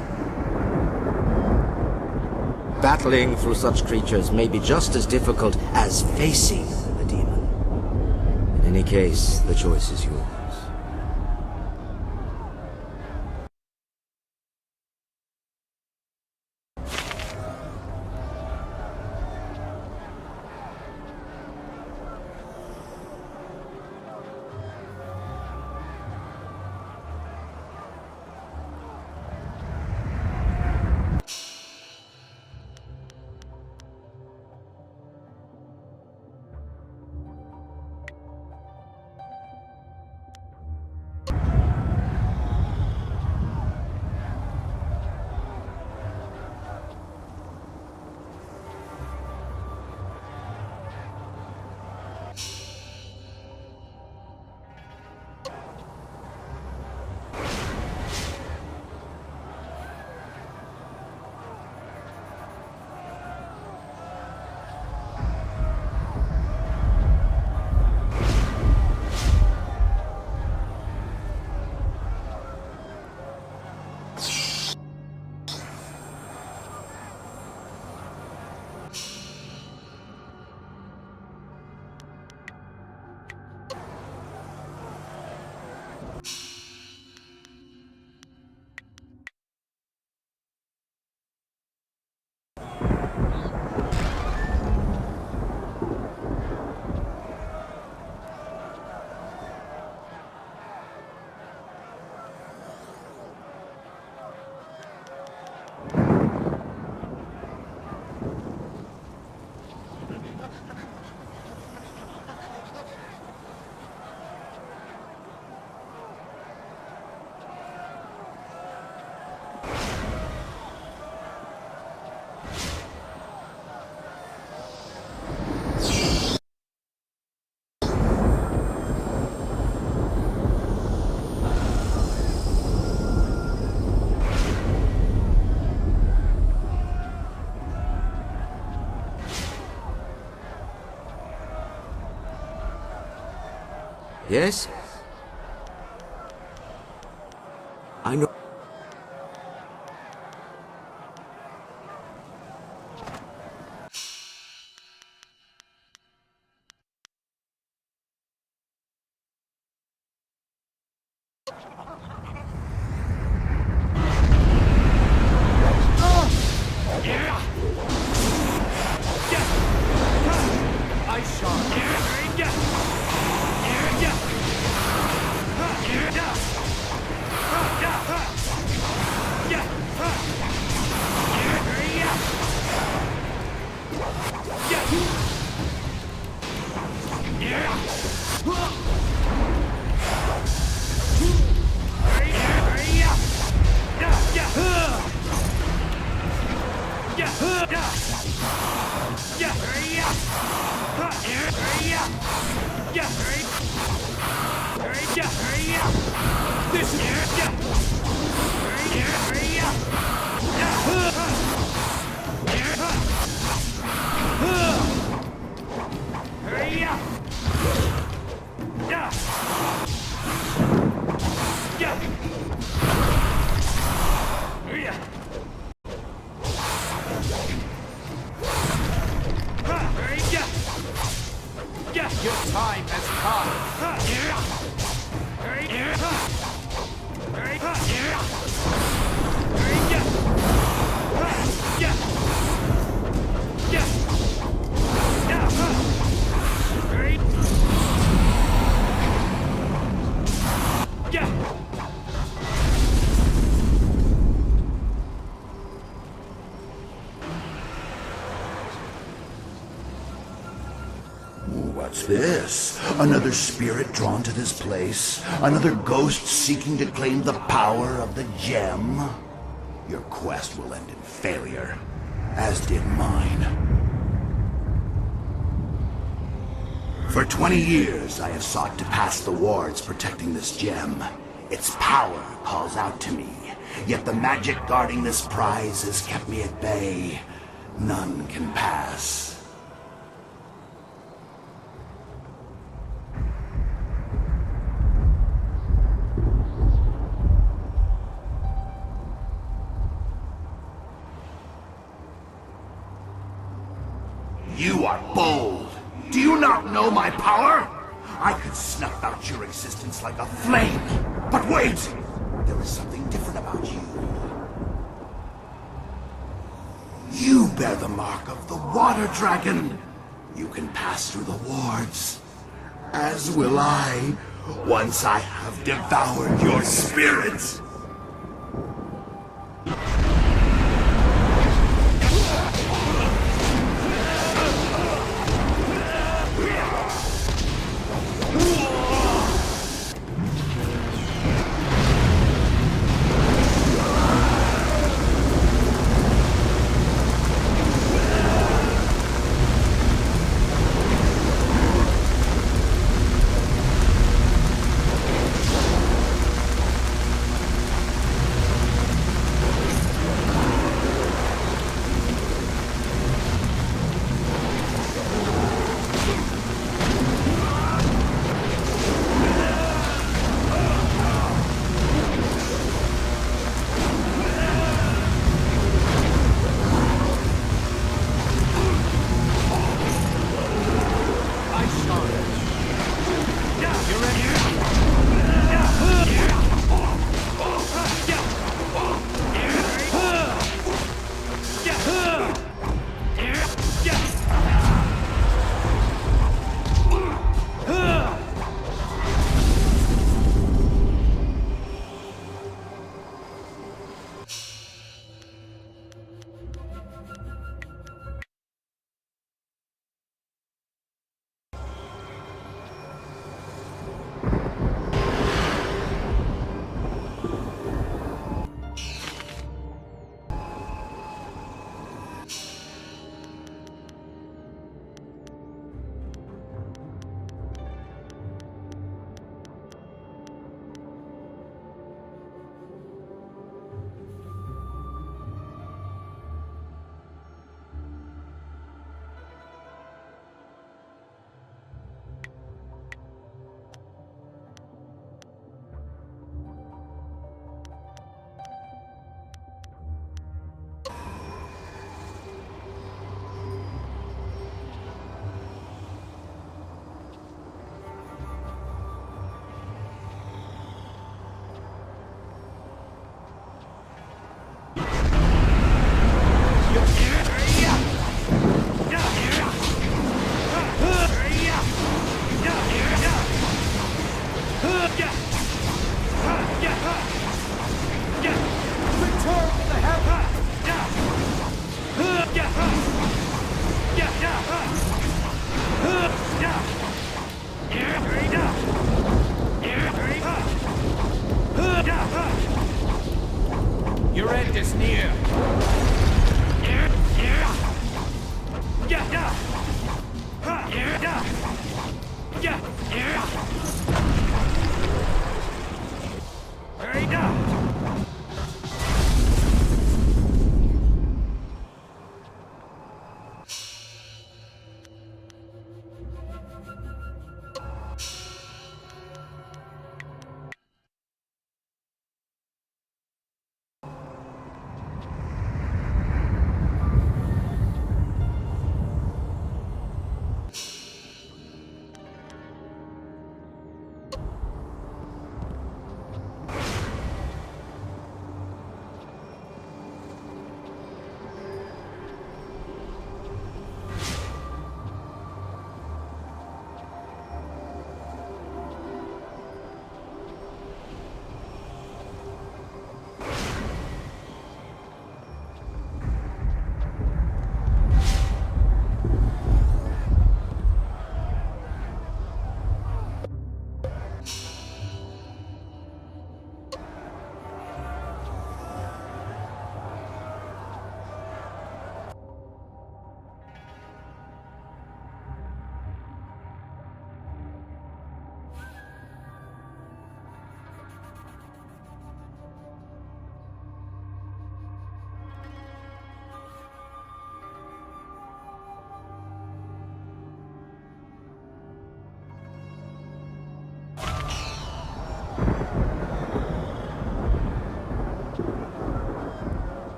Battling through such creatures may be just as difficult as facing the demon. In any case, the choice is yours. Yes? I know. Ice Shard. This your time has What's this? Another spirit drawn to this place? Another ghost seeking to claim the power of the gem? Your quest will end in failure, as did mine. For 20 years, I have sought to pass the wards protecting this gem. Its power calls out to me, yet the magic guarding this prize has kept me at bay. None can pass. You are bold. Do you not know my power? I could snuff out your existence like a flame. But wait! There is something different about you. You bear the mark of the water dragon. You can pass through the wards. As will I, once I have devoured your spirit. Return to the heaven! Your end is near.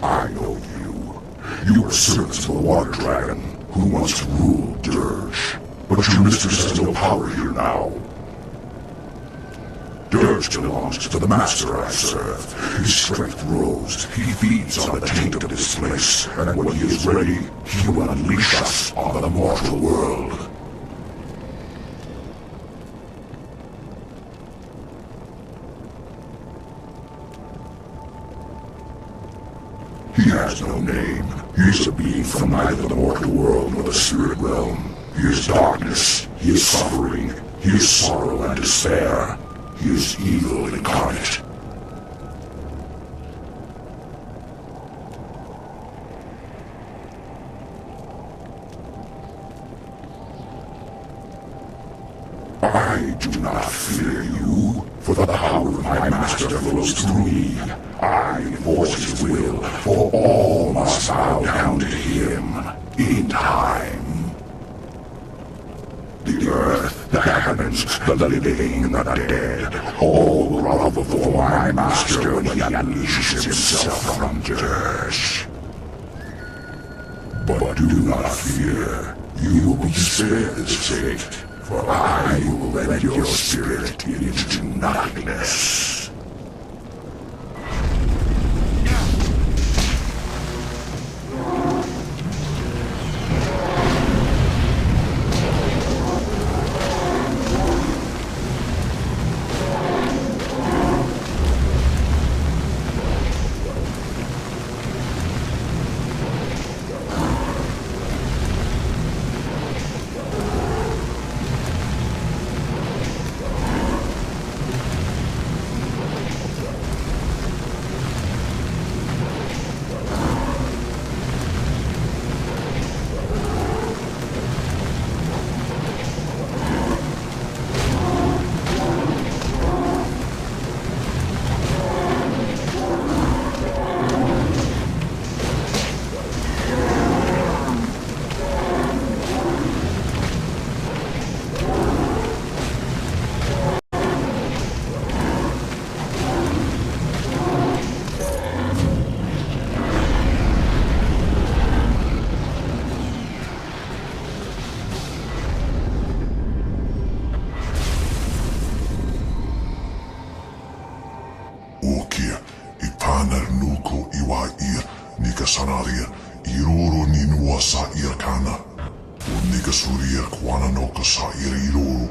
I know you. You are servants of the Water Dragon, who once ruled Durge. But your mistress has no power here now. Durge belongs to the Master I serve. His strength grows. He feeds on the taint of this place, and when he is ready, he will unleash us on the mortal world. He has no name. He is a being from neither the mortal world nor the spirit realm. He is darkness. He is suffering. He is sorrow and despair. He is evil incarnate. I do not fear you, for the power of my master flows through me. I enforce his will, for all must bow down to him, in time. The earth, the heavens, the living and the dead, all grovel before my master when he unleashes himself from Durge. But do not fear, you will be spared this fate, for I will let your spirit into nothingness. Sanaria, Iroro Ninua sa Irkana, Unika Surir Kwananoka sa Iroro.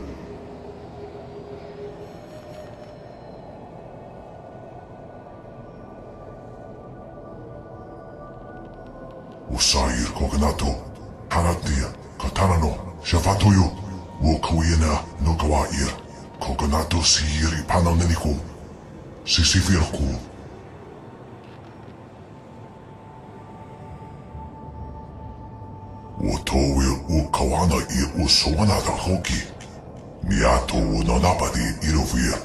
Usair Kokanato, Hanatia, Katanano, Shavatoyo, Wokuina, Nokawair, Kokanato Siri Pananeniku, Sisifirku. Wotowe ukawana I usowana da hoki. Miato nonapadi irovia.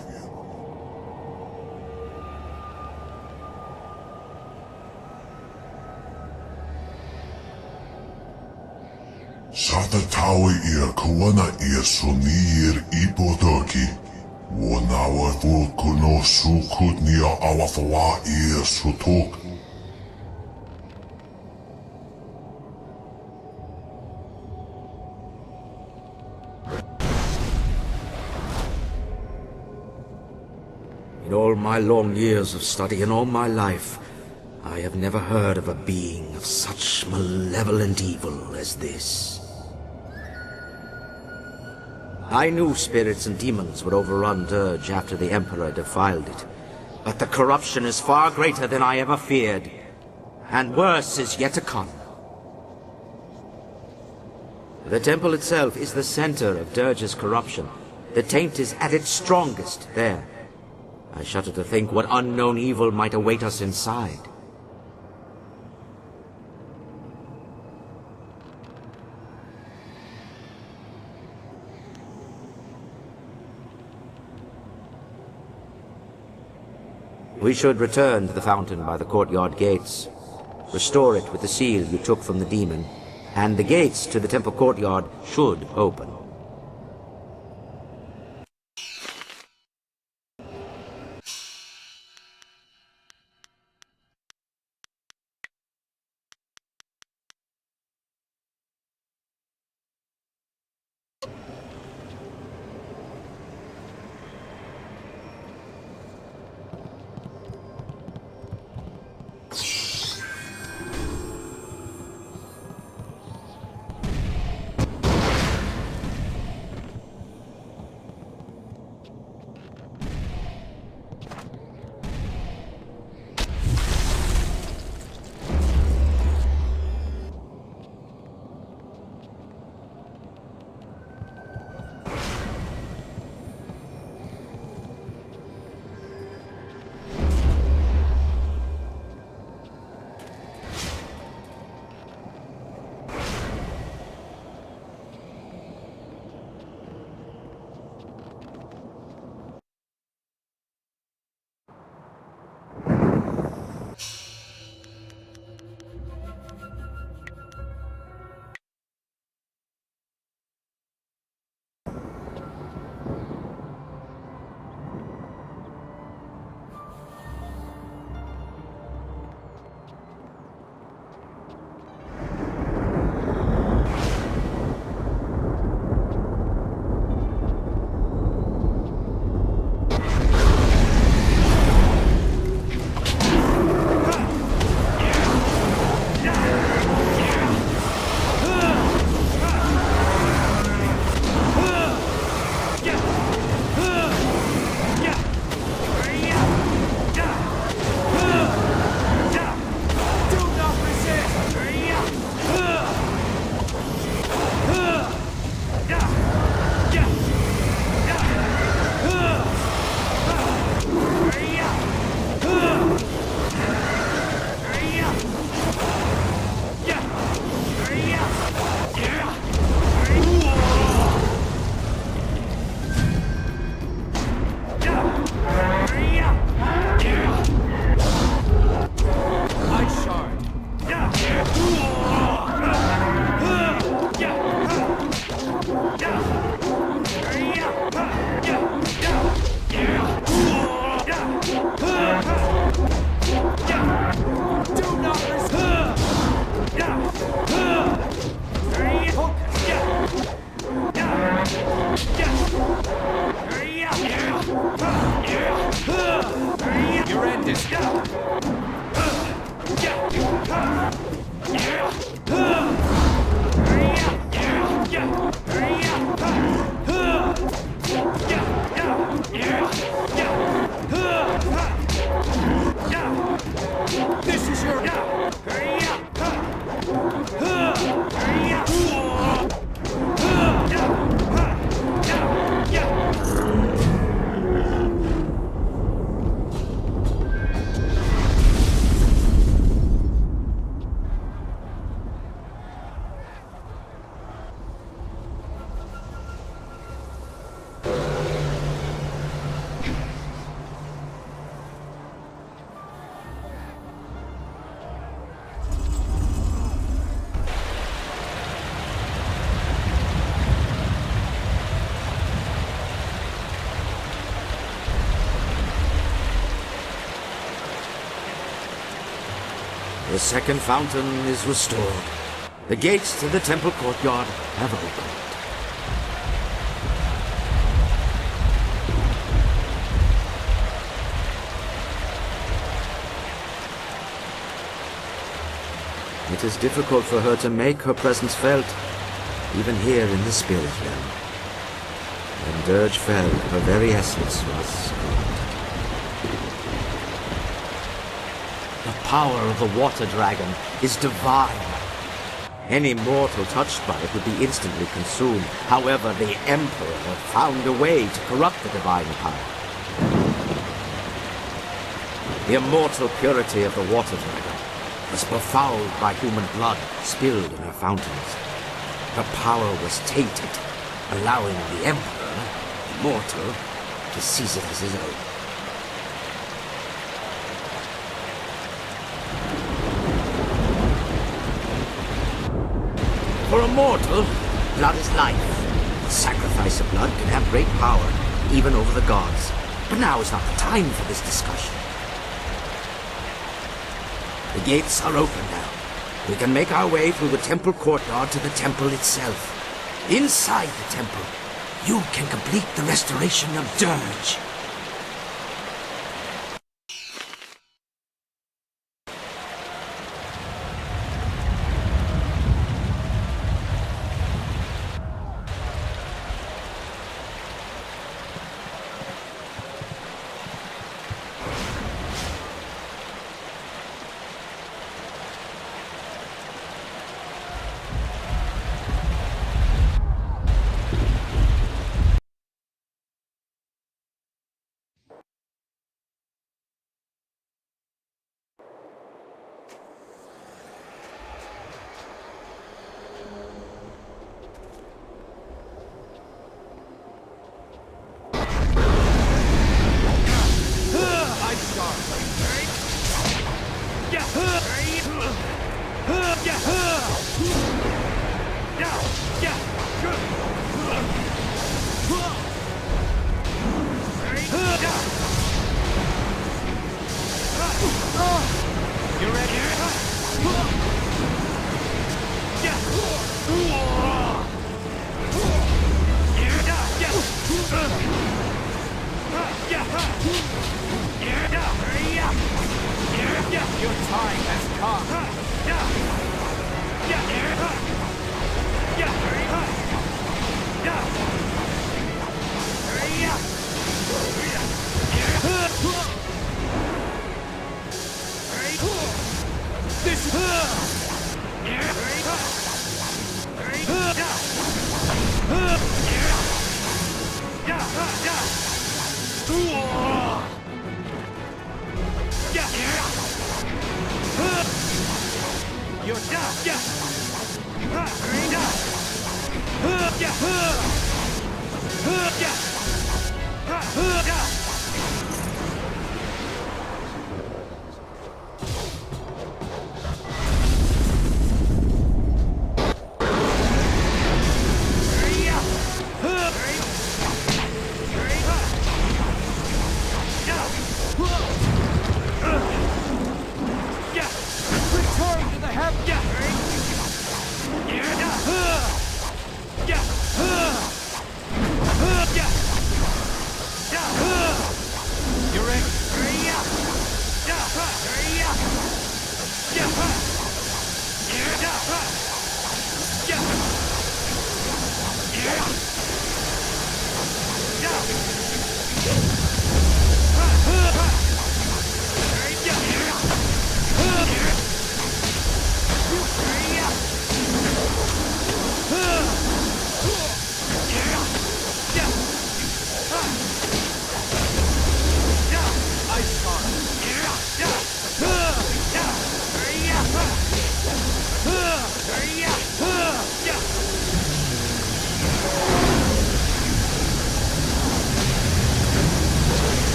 Sata tawe kuwana sunir ipodoki. Wonawa vukuno sukutnia awafawa sutok. In all my long years of study and all my life, I have never heard of a being of such malevolent evil as this. I knew spirits and demons would overrun Durge after the Emperor defiled it, but the corruption is far greater than I ever feared, and worse is yet to come. The temple itself is the center of Durge's corruption. The taint is at its strongest there. I shudder to think what unknown evil might await us inside. We should return to the fountain by the courtyard gates. Restore it with the seal you took from the demon, and the gates to the temple courtyard should open. end is now. This is your The second fountain is restored. The gates to the temple courtyard have opened. It is difficult for her to make her presence felt, even here in the spirit realm. When Durge fell, her very essence was gone. The power of the water dragon is divine. Any mortal touched by it would be instantly consumed. However, the Emperor found a way to corrupt the divine power. The immortal purity of the water dragon was befouled by human blood spilled in her fountains. Her power was tainted, allowing the Emperor, mortal, to seize it as his own. For a mortal, blood is life. The sacrifice of blood can have great power, even over the gods. But now is not the time for this discussion. The gates are open now. We can make our way through the temple courtyard to the temple itself. Inside the temple, you can complete the restoration of Durge. Your time has come.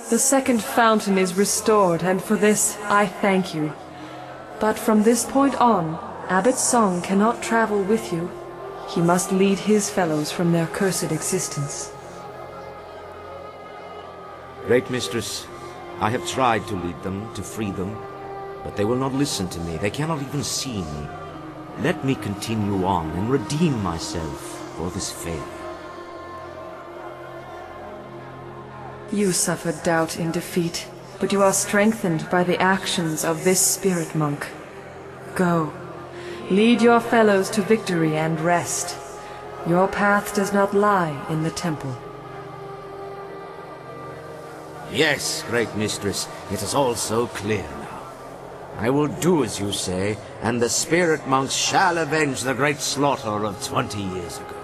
The second fountain is restored, and for this I thank you. But from this point on, Abbot Song cannot travel with you. He must lead his fellows from their cursed existence. Great Mistress, I have tried to lead them, to free them, but they will not listen to me. They cannot even see me. Let me continue on and redeem myself for this faith. You suffered doubt in defeat, but you are strengthened by the actions of this spirit monk. Go. Lead your fellows to victory and rest. Your path does not lie in the temple. Yes, Great Mistress, it is all so clear now. I will do as you say, and the spirit monks shall avenge the great slaughter of 20 years ago.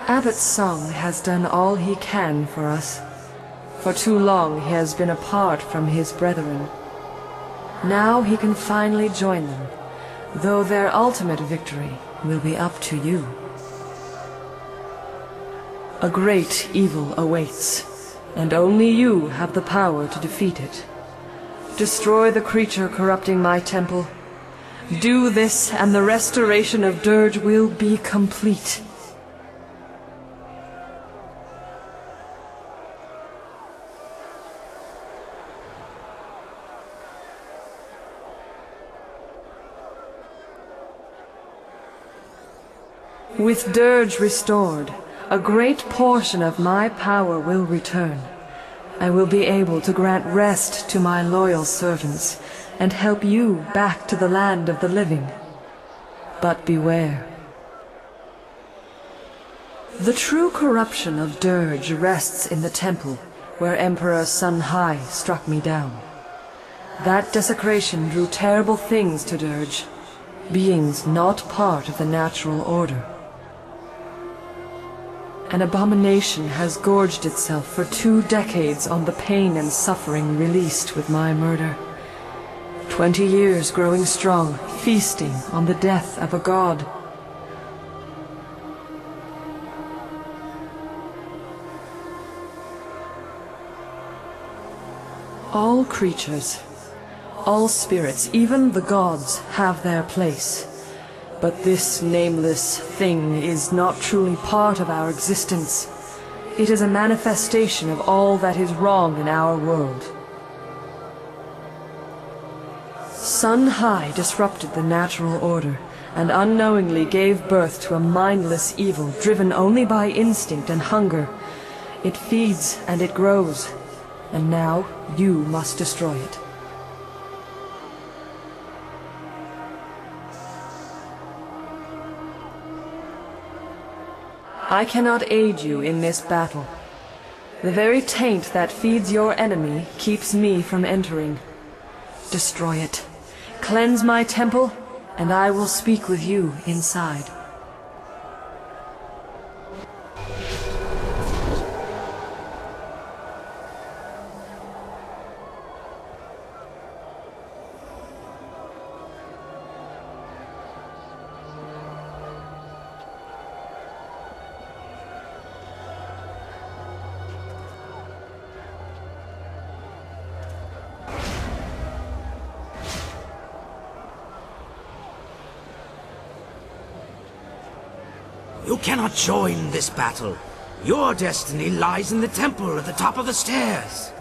Abbot Song has done all he can for us. For too long he has been apart from his brethren. Now he can finally join them, though their ultimate victory will be up to you. A great evil awaits, and only you have the power to defeat it. Destroy the creature corrupting my temple. Do this, and the restoration of Durge will be complete. With Durge restored, a great portion of my power will return. I will be able to grant rest to my loyal servants, and help you back to the land of the living. But beware. The true corruption of Durge rests in the temple, where Emperor Sun Hai struck me down. That desecration drew terrible things to Durge, beings not part of the natural order. An abomination has gorged itself for 2 decades on the pain and suffering released with my murder. 20 years growing strong, feasting on the death of a god. All creatures, all spirits, even the gods, have their place. But this nameless thing is not truly part of our existence. It is a manifestation of all that is wrong in our world. Sun Hai disrupted the natural order, and unknowingly gave birth to a mindless evil driven only by instinct and hunger. It feeds and it grows, and now you must destroy it. I cannot aid you in this battle. The very taint that feeds your enemy keeps me from entering. Destroy it. Cleanse my temple, and I will speak with you inside. You cannot join this battle. Your destiny lies in the temple at the top of the stairs.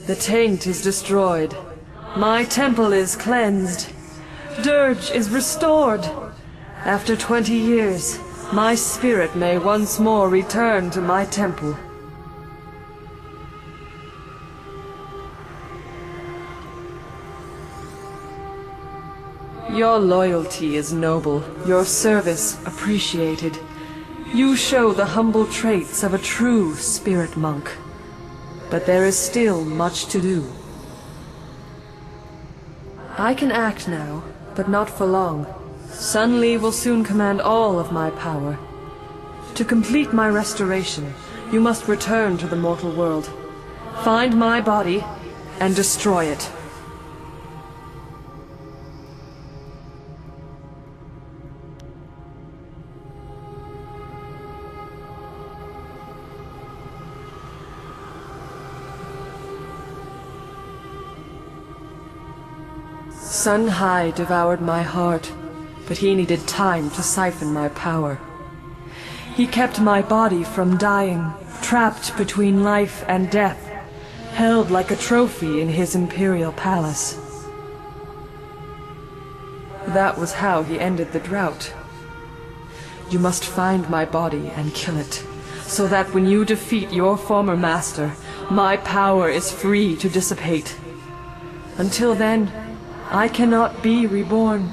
The taint is destroyed. My temple is cleansed. Durge is restored. After 20 years, my spirit may once more return to my temple. Your loyalty is noble, your service appreciated. You show the humble traits of a true spirit monk. But there is still much to do. I can act now, but not for long. Sun Li will soon command all of my power. To complete my restoration, you must return to the mortal world. Find my body and destroy it. Sun Hai devoured my heart, but he needed time to siphon my power. He kept my body from dying, trapped between life and death, held like a trophy in his imperial palace. That was how he ended the drought. You must find my body and kill it, so that when you defeat your former master, my power is free to dissipate. Until then, I cannot be reborn.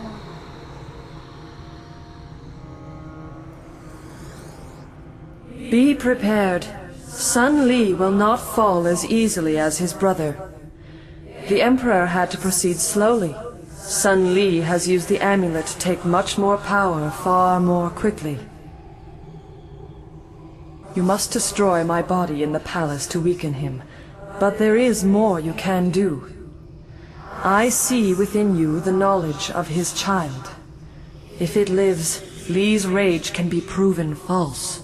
Be prepared. Sun Li will not fall as easily as his brother. The Emperor had to proceed slowly. Sun Li has used the amulet to take much more power far more quickly. You must destroy my body in the palace to weaken him, but there is more you can do. I see within you the knowledge of his child. If it lives, Li's rage can be proven false.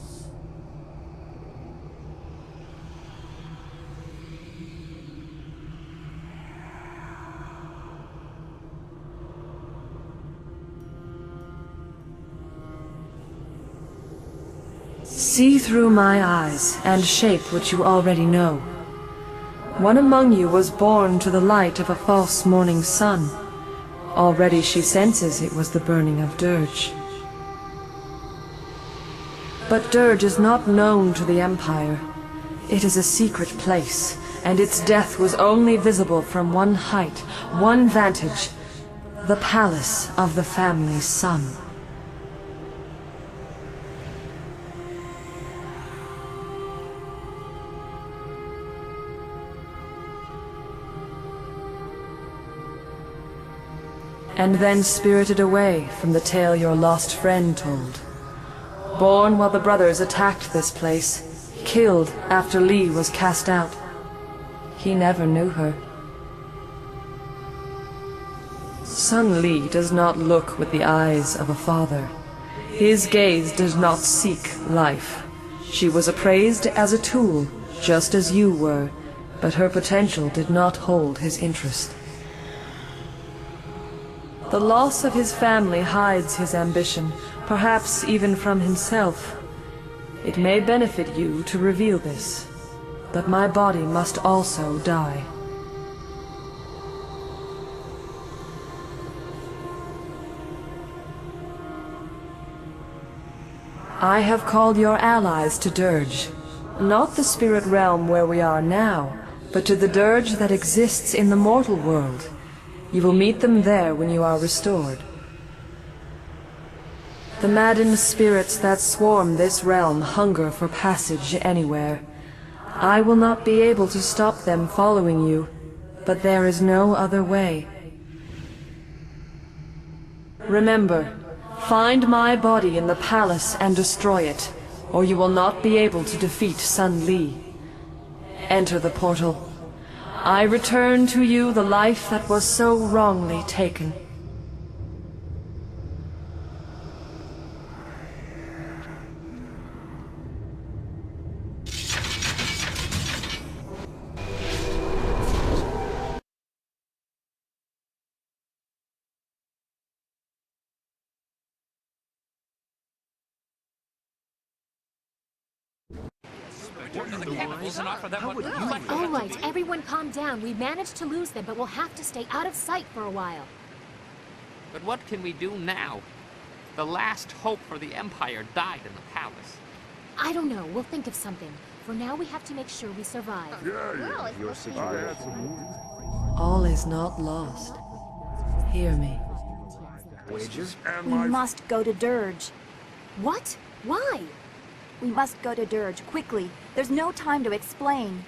See through my eyes and shape what you already know. One among you was born to the light of a false morning sun. Already she senses it was the burning of Durge. But Durge is not known to the Empire. It is a secret place, and its death was only visible from one height, one vantage, the palace of the family's son. And then spirited away from the tale your lost friend told. Born while the brothers attacked this place, killed after Li was cast out. He never knew her. Sun Li does not look with the eyes of a father. His gaze does not seek life. She was appraised as a tool, just as you were, but her potential did not hold his interest. The loss of his family hides his ambition, perhaps even from himself. It may benefit you to reveal this, but my body must also die. I have called your allies to Durge, not the spirit realm where we are now, but to the Durge that exists in the mortal world. You will meet them there when you are restored. The maddened spirits that swarm this realm hunger for passage anywhere. I will not be able to stop them following you, but there is no other way. Remember, find my body in the palace and destroy it, or you will not be able to defeat Sun Li. Enter the portal. I return to you the life that was so wrongly taken. chemicals enough for that one. All right, everyone calm down. We managed to lose them, but we'll have to stay out of sight for a while. But what can we do now? The last hope for the Empire died in the palace. I don't know. We'll think of something. For now, we have to make sure we survive. All is not lost. Hear me. We must go to Durge. What? Why? We must go to Durge, quickly. There's no time to explain.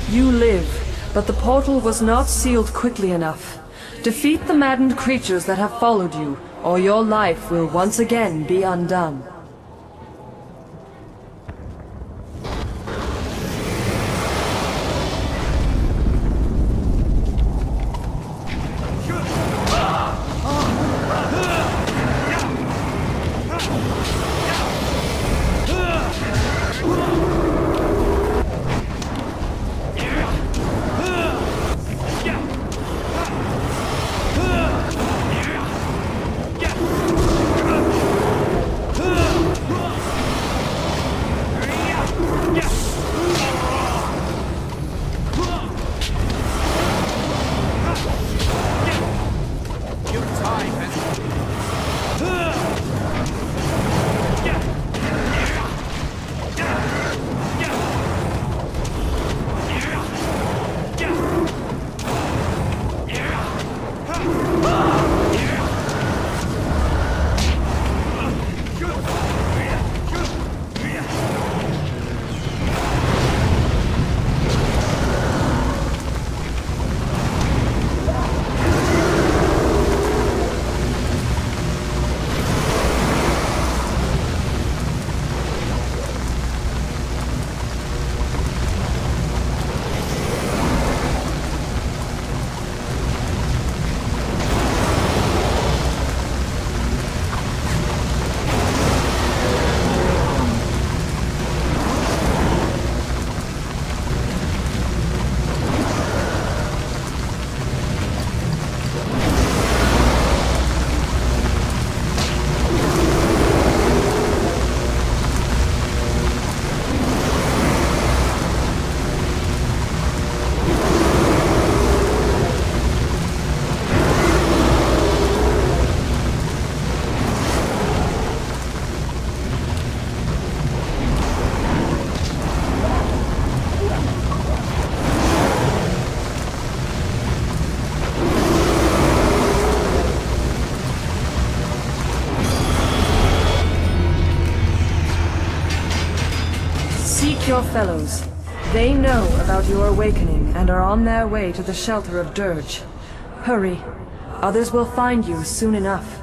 You live, but the portal was not sealed quickly enough. Defeat the maddened creatures that have followed you, or your life will once again be undone. Your fellows. They know about your awakening and are on their way to the shelter of Durge. Hurry. Others will find you soon enough.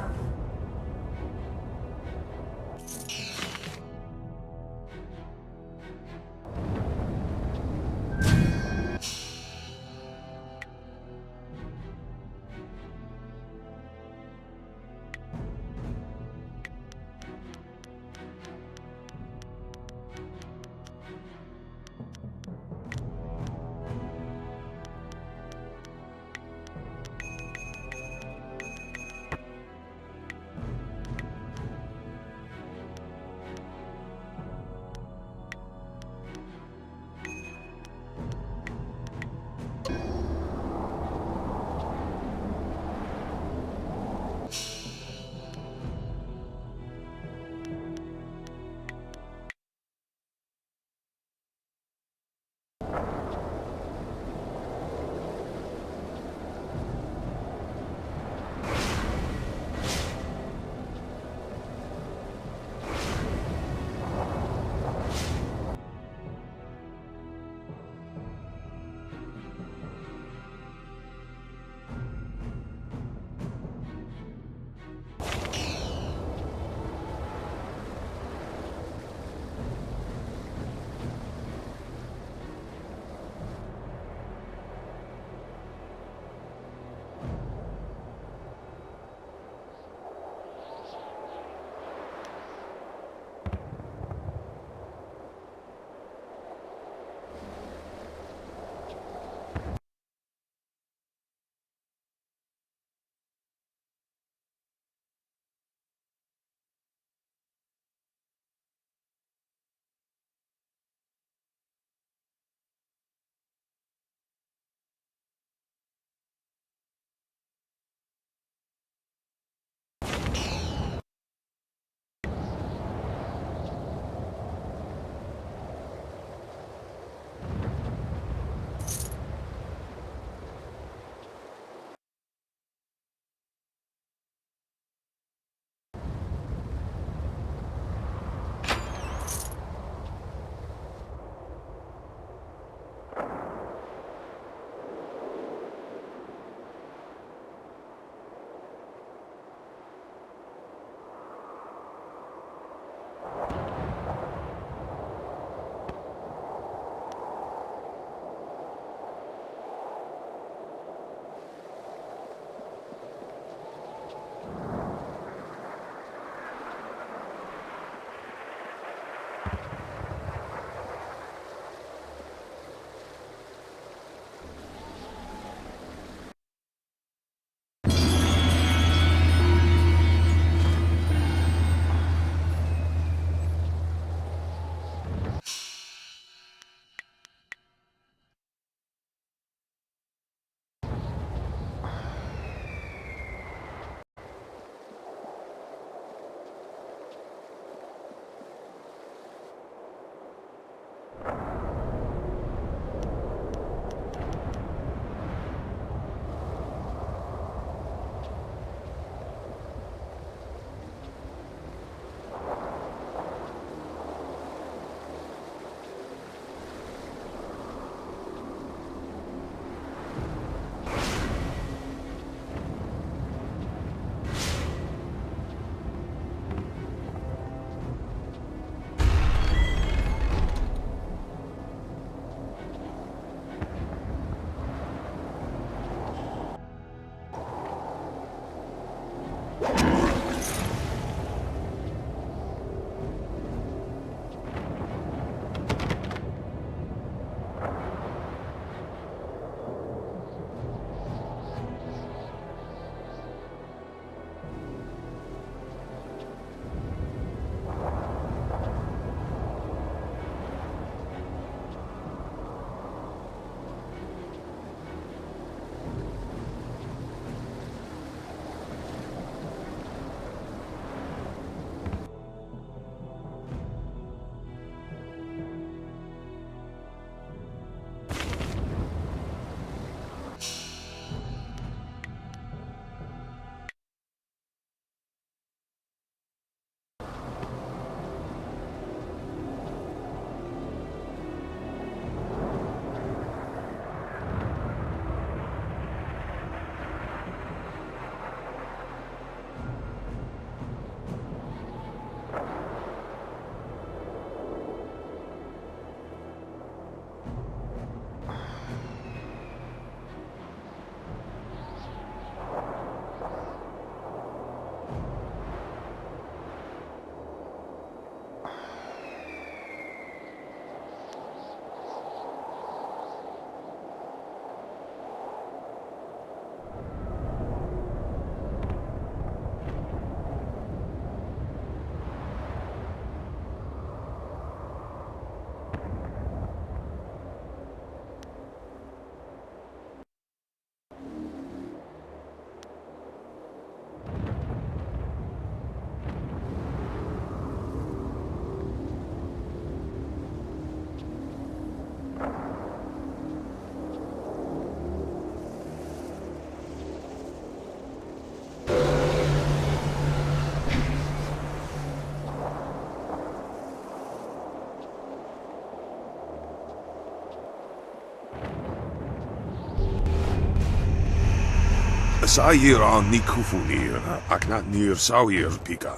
Sair an ni kufunir, ac nat nir sawir pika.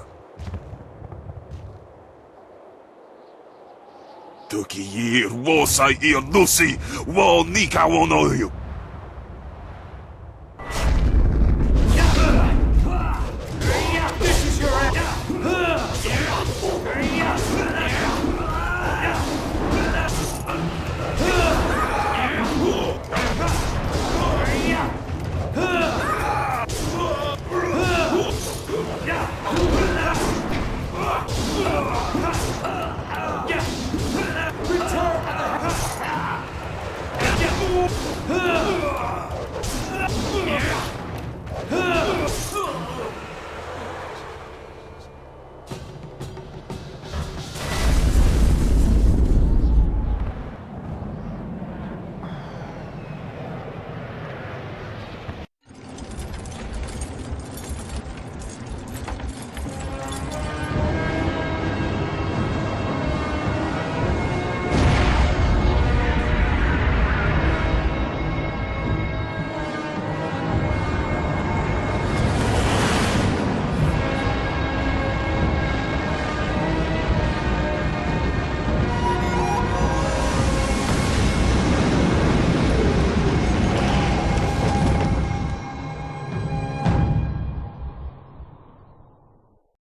Tuki ir, wosa ir nusi, wo ni kawonoyu.